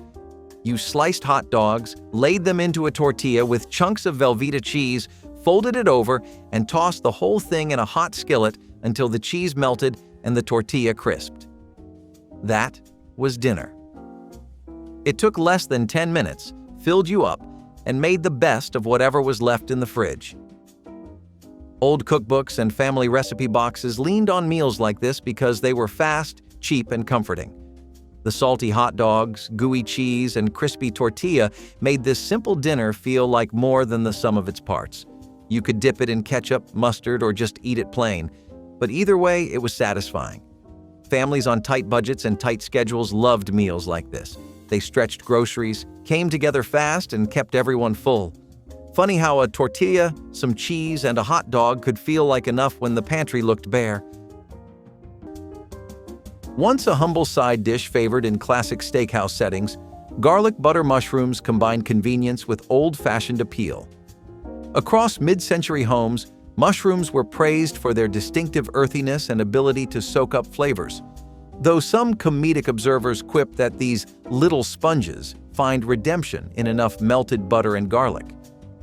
You sliced hot dogs, laid them into a tortilla with chunks of Velveeta cheese, folded it over, and tossed the whole thing in a hot skillet until the cheese melted and the tortilla crisped. That was dinner. It took less than 10 minutes, filled you up, and made the best of whatever was left in the fridge. Old cookbooks and family recipe boxes leaned on meals like this because they were fast, cheap, and comforting. The salty hot dogs, gooey cheese, and crispy tortilla made this simple dinner feel like more than the sum of its parts. You could dip it in ketchup, mustard, or just eat it plain, but either way, it was satisfying. Families on tight budgets and tight schedules loved meals like this. They stretched groceries, came together fast, and kept everyone full. Funny how a tortilla, some cheese, and a hot dog could feel like enough when the pantry looked bare. Once a humble side dish favored in classic steakhouse settings, garlic butter mushrooms combined convenience with old-fashioned appeal. Across mid-century homes, mushrooms were praised for their distinctive earthiness and ability to soak up flavors. though some comedic observers quip that these little sponges find redemption in enough melted butter and garlic.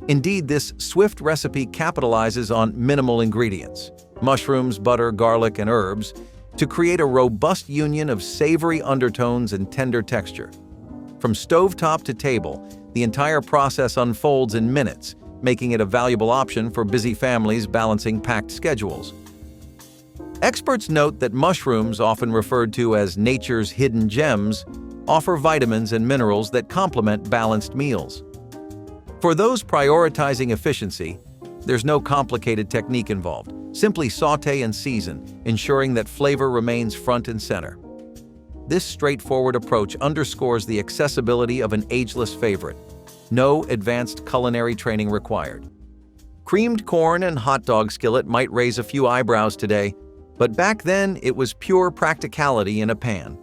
Indeed, this swift recipe capitalizes on minimal ingredients, mushrooms, butter, garlic, and herbs, to create a robust union of savory undertones and tender texture. From stovetop to table, the entire process unfolds in minutes, making it a valuable option for busy families balancing packed schedules. Experts note that mushrooms, often referred to as nature's hidden gems, offer vitamins and minerals that complement balanced meals. For those prioritizing efficiency, there's no complicated technique involved. Simply sauté and season, ensuring that flavor remains front and center. This straightforward approach underscores the accessibility of an ageless favorite. No advanced culinary training required. Creamed corn and hot dog skillet might raise a few eyebrows today, but back then it was pure practicality in a pan.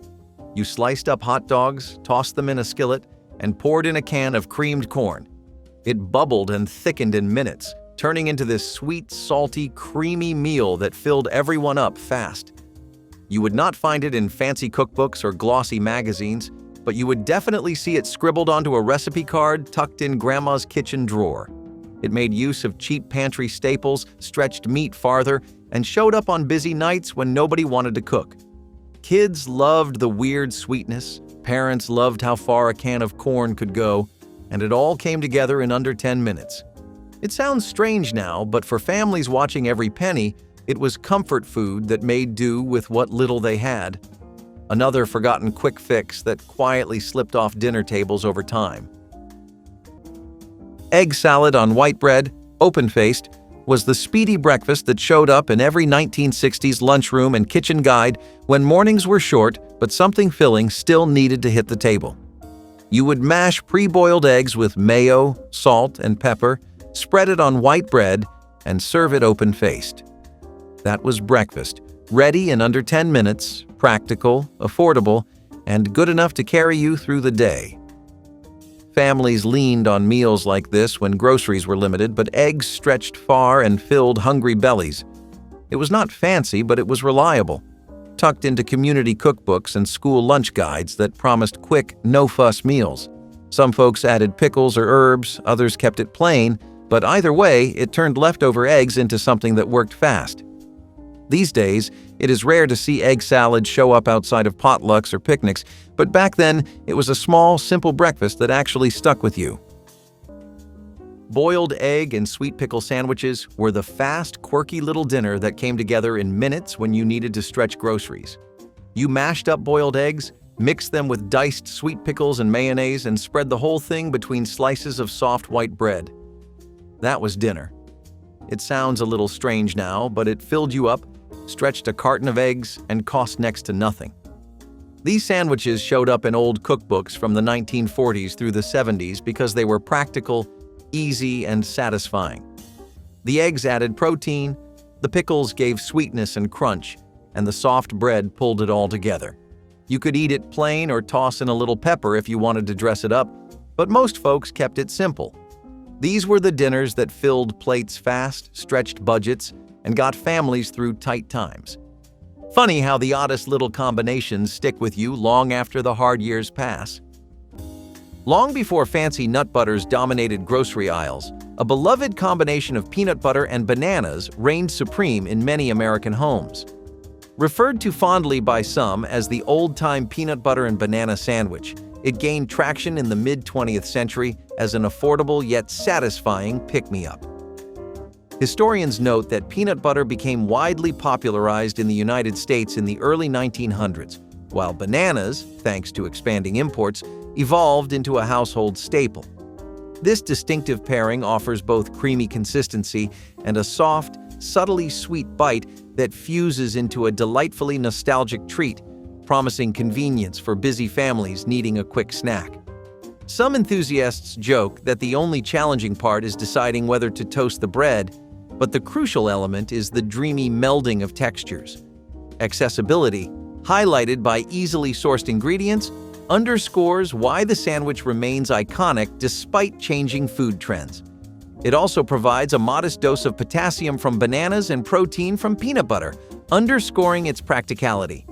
You sliced up hot dogs, tossed them in a skillet, and poured in a can of creamed corn. It bubbled and thickened in minutes, turning into this sweet, salty, creamy meal that filled everyone up fast. You would not find it in fancy cookbooks or glossy magazines, but you would definitely see it scribbled onto a recipe card tucked in Grandma's kitchen drawer. It made use of cheap pantry staples, stretched meat farther, and showed up on busy nights when nobody wanted to cook. Kids loved the weird sweetness, parents loved how far a can of corn could go, and it all came together in under 10 minutes. It sounds strange now, but for families watching every penny, it was comfort food that made do with what little they had. Another forgotten quick fix that quietly slipped off dinner tables over time. Egg salad on white bread, open-faced, was the speedy breakfast that showed up in every 1960s lunchroom and kitchen guide when mornings were short but something filling still needed to hit the table. You would mash pre-boiled eggs with mayo, salt, and pepper, spread it on white bread, and serve it open-faced. That was breakfast, ready in under 10 minutes, practical, affordable, and good enough to carry you through the day. Families leaned on meals like this when groceries were limited, but eggs stretched far and filled hungry bellies. It was not fancy, but it was reliable, tucked into community cookbooks and school lunch guides that promised quick, no-fuss meals. Some folks added pickles or herbs, others kept it plain, but either way, it turned leftover eggs into something that worked fast. These days, it is rare to see egg salad show up outside of potlucks or picnics, but back then, it was a small, simple breakfast that actually stuck with you. Boiled egg and sweet pickle sandwiches were the fast, quirky little dinner that came together in minutes when you needed to stretch groceries. You mashed up boiled eggs, mixed them with diced sweet pickles and mayonnaise, and spread the whole thing between slices of soft white bread. That was dinner. It sounds a little strange now, but it filled you up, stretched a carton of eggs, and cost next to nothing. These sandwiches showed up in old cookbooks from the 1940s through the 70s because they were practical, easy, and satisfying. The eggs added protein, the pickles gave sweetness and crunch, and the soft bread pulled it all together. You could eat it plain or toss in a little pepper if you wanted to dress it up, but most folks kept it simple. These were the dinners that filled plates fast, stretched budgets, and got families through tight times. Funny how the oddest little combinations stick with you long after the hard years pass. Long before fancy nut butters dominated grocery aisles, a beloved combination of peanut butter and bananas reigned supreme in many American homes. Referred to fondly by some as the old-time peanut butter and banana sandwich, it gained traction in the mid-20th century as an affordable yet satisfying pick-me-up. Historians note that peanut butter became widely popularized in the United States in the early 1900s, while bananas, thanks to expanding imports, evolved into a household staple. This distinctive pairing offers both creamy consistency and a soft, subtly sweet bite that fuses into a delightfully nostalgic treat, promising convenience for busy families needing a quick snack. Some enthusiasts joke that the only challenging part is deciding whether to toast the bread, but the crucial element is the dreamy melding of textures. Accessibility, highlighted by easily sourced ingredients, underscores why the sandwich remains iconic despite changing food trends. It also provides a modest dose of potassium from bananas and protein from peanut butter, underscoring its practicality.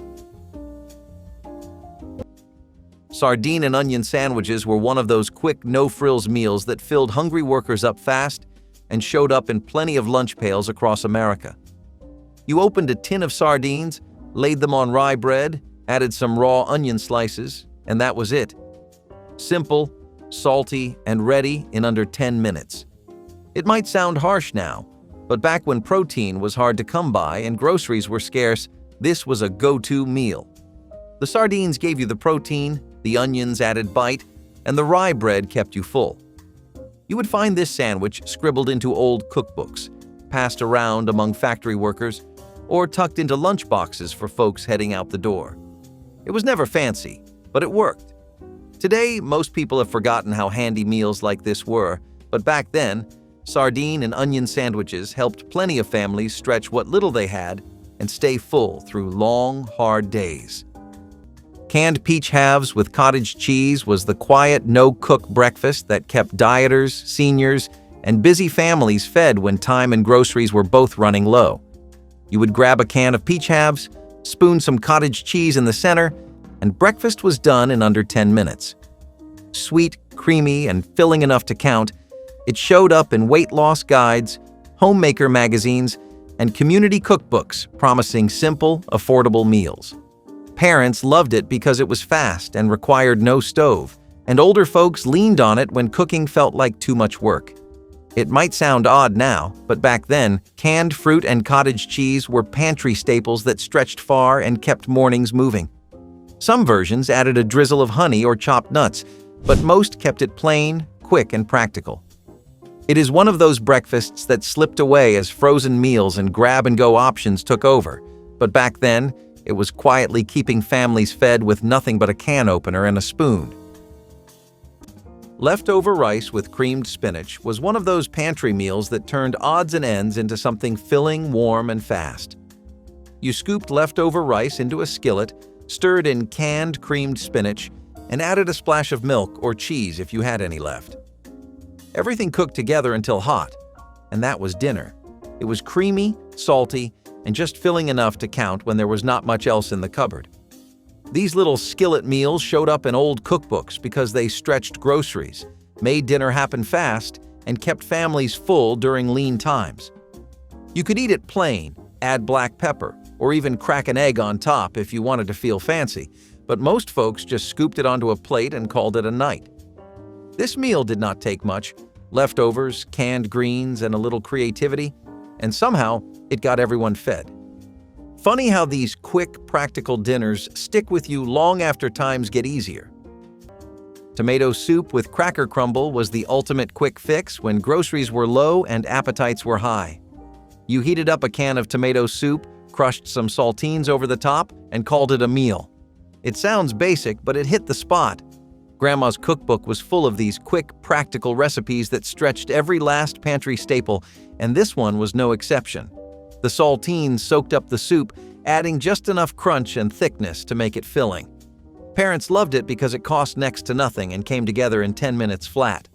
Sardine and onion sandwiches were one of those quick, no-frills meals that filled hungry workers up fast and showed up in plenty of lunch pails across America. You opened a tin of sardines, laid them on rye bread, added some raw onion slices, and that was it. Simple, salty, and ready in under 10 minutes. It might sound harsh now, but back when protein was hard to come by and groceries were scarce, this was a go-to meal. The sardines gave you the protein, the onions added bite, and the rye bread kept you full. You would find this sandwich scribbled into old cookbooks, passed around among factory workers, or tucked into lunch boxes for folks heading out the door. It was never fancy, but it worked. Today, most people have forgotten how handy meals like this were, but back then, sardine and onion sandwiches helped plenty of families stretch what little they had and stay full through long, hard days. Canned peach halves with cottage cheese was the quiet, no-cook breakfast that kept dieters, seniors, and busy families fed when time and groceries were both running low. You would grab a can of peach halves, spoon some cottage cheese in the center, and breakfast was done in under 10 minutes. Sweet, creamy, and filling enough to count, it showed up in weight loss guides, homemaker magazines, and community cookbooks promising simple, affordable meals. Parents loved it because it was fast and required no stove, and older folks leaned on it when cooking felt like too much work. It might sound odd now, but back then, canned fruit and cottage cheese were pantry staples that stretched far and kept mornings moving. Some versions added a drizzle of honey or chopped nuts, but most kept it plain, quick, and practical. It is one of those breakfasts that slipped away as frozen meals and grab-and-go options took over, but back then, it was quietly keeping families fed with nothing but a can opener and a spoon. Leftover rice with creamed spinach was one of those pantry meals that turned odds and ends into something filling, warm, and fast. You scooped leftover rice into a skillet, stirred in canned creamed spinach, and added a splash of milk or cheese if you had any left. Everything cooked together until hot, and that was dinner. It was creamy, salty, and just filling enough to count when there was not much else in the cupboard. These little skillet meals showed up in old cookbooks because they stretched groceries, made dinner happen fast, and kept families full during lean times. You could eat it plain, add black pepper, or even crack an egg on top if you wanted to feel fancy, but most folks just scooped it onto a plate and called it a night. This meal did not take much: leftovers, canned greens, and a little creativity, and somehow it got everyone fed. Funny how these quick, practical dinners stick with you long after times get easier. Tomato soup with cracker crumble was the ultimate quick fix when groceries were low and appetites were high. You heated up a can of tomato soup, crushed some saltines over the top, and called it a meal. It sounds basic, but it hit the spot. Grandma's cookbook was full of these quick, practical recipes that stretched every last pantry staple, and this one was no exception. The saltines soaked up the soup, adding just enough crunch and thickness to make it filling. Parents loved it because it cost next to nothing and came together in 10 minutes flat.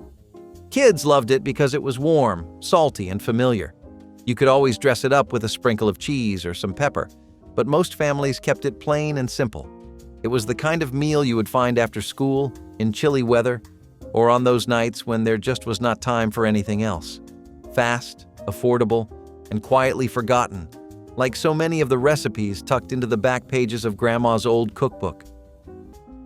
Kids loved it because it was warm, salty, and familiar. You could always dress it up with a sprinkle of cheese or some pepper, but most families kept it plain and simple. It was the kind of meal you would find after school, in chilly weather, or on those nights when there just was not time for anything else. Fast, affordable, and quietly forgotten, like so many of the recipes tucked into the back pages of Grandma's old cookbook.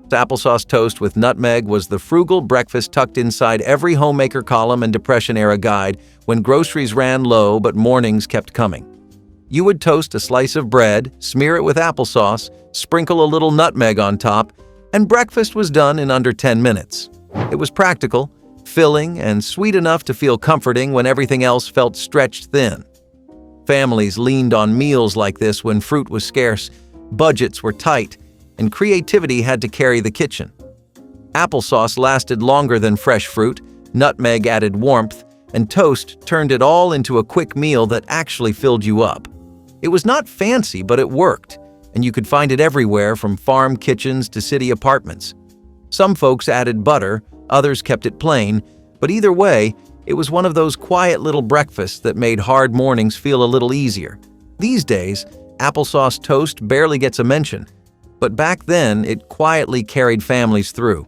Applesauce toast with nutmeg was the frugal breakfast tucked inside every homemaker column and Depression-era guide when groceries ran low but mornings kept coming. You would toast a slice of bread, smear it with applesauce, sprinkle a little nutmeg on top, and breakfast was done in under 10 minutes. It was practical, filling, and sweet enough to feel comforting when everything else felt stretched thin. Families leaned on meals like this when fruit was scarce, budgets were tight, and creativity had to carry the kitchen. Applesauce lasted longer than fresh fruit, nutmeg added warmth, and toast turned it all into a quick meal that actually filled you up. It was not fancy, but it worked, and you could find it everywhere from farm kitchens to city apartments. Some folks added butter, others kept it plain, but either way, it was one of those quiet little breakfasts that made hard mornings feel a little easier. These days, applesauce toast barely gets a mention, But back then, it quietly carried families through.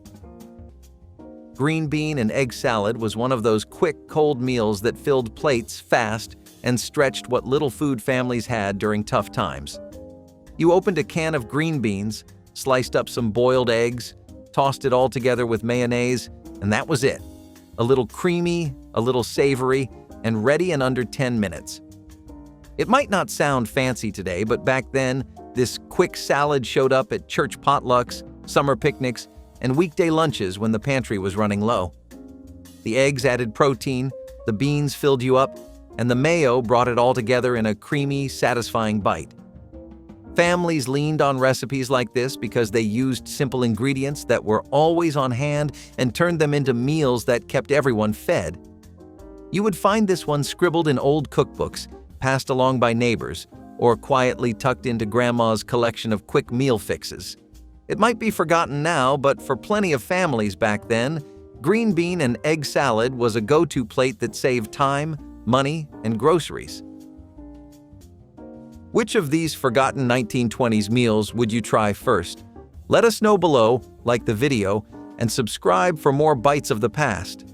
Green bean and egg salad was one of those quick, cold meals that filled plates fast and stretched what little food families had during tough times. You opened a can of green beans, sliced up some boiled eggs, tossed it all together with mayonnaise, and that was it. A little creamy, a little savory, and ready in under 10 minutes. It might not sound fancy today, but back then, this quick salad showed up at church potlucks, summer picnics, and weekday lunches when the pantry was running low. The eggs added protein, the beans filled you up, and the mayo brought it all together in a creamy, satisfying bite. Families leaned on recipes like this because they used simple ingredients that were always on hand and turned them into meals that kept everyone fed. You would find this one scribbled in old cookbooks, passed along by neighbors, or quietly tucked into Grandma's collection of quick meal fixes. It might be forgotten now, but for plenty of families back then, green bean and egg salad was a go-to plate that saved time, money, and groceries. Which of these forgotten 1920s meals would you try first? Let us know below, like the video, and subscribe for more bites of the past.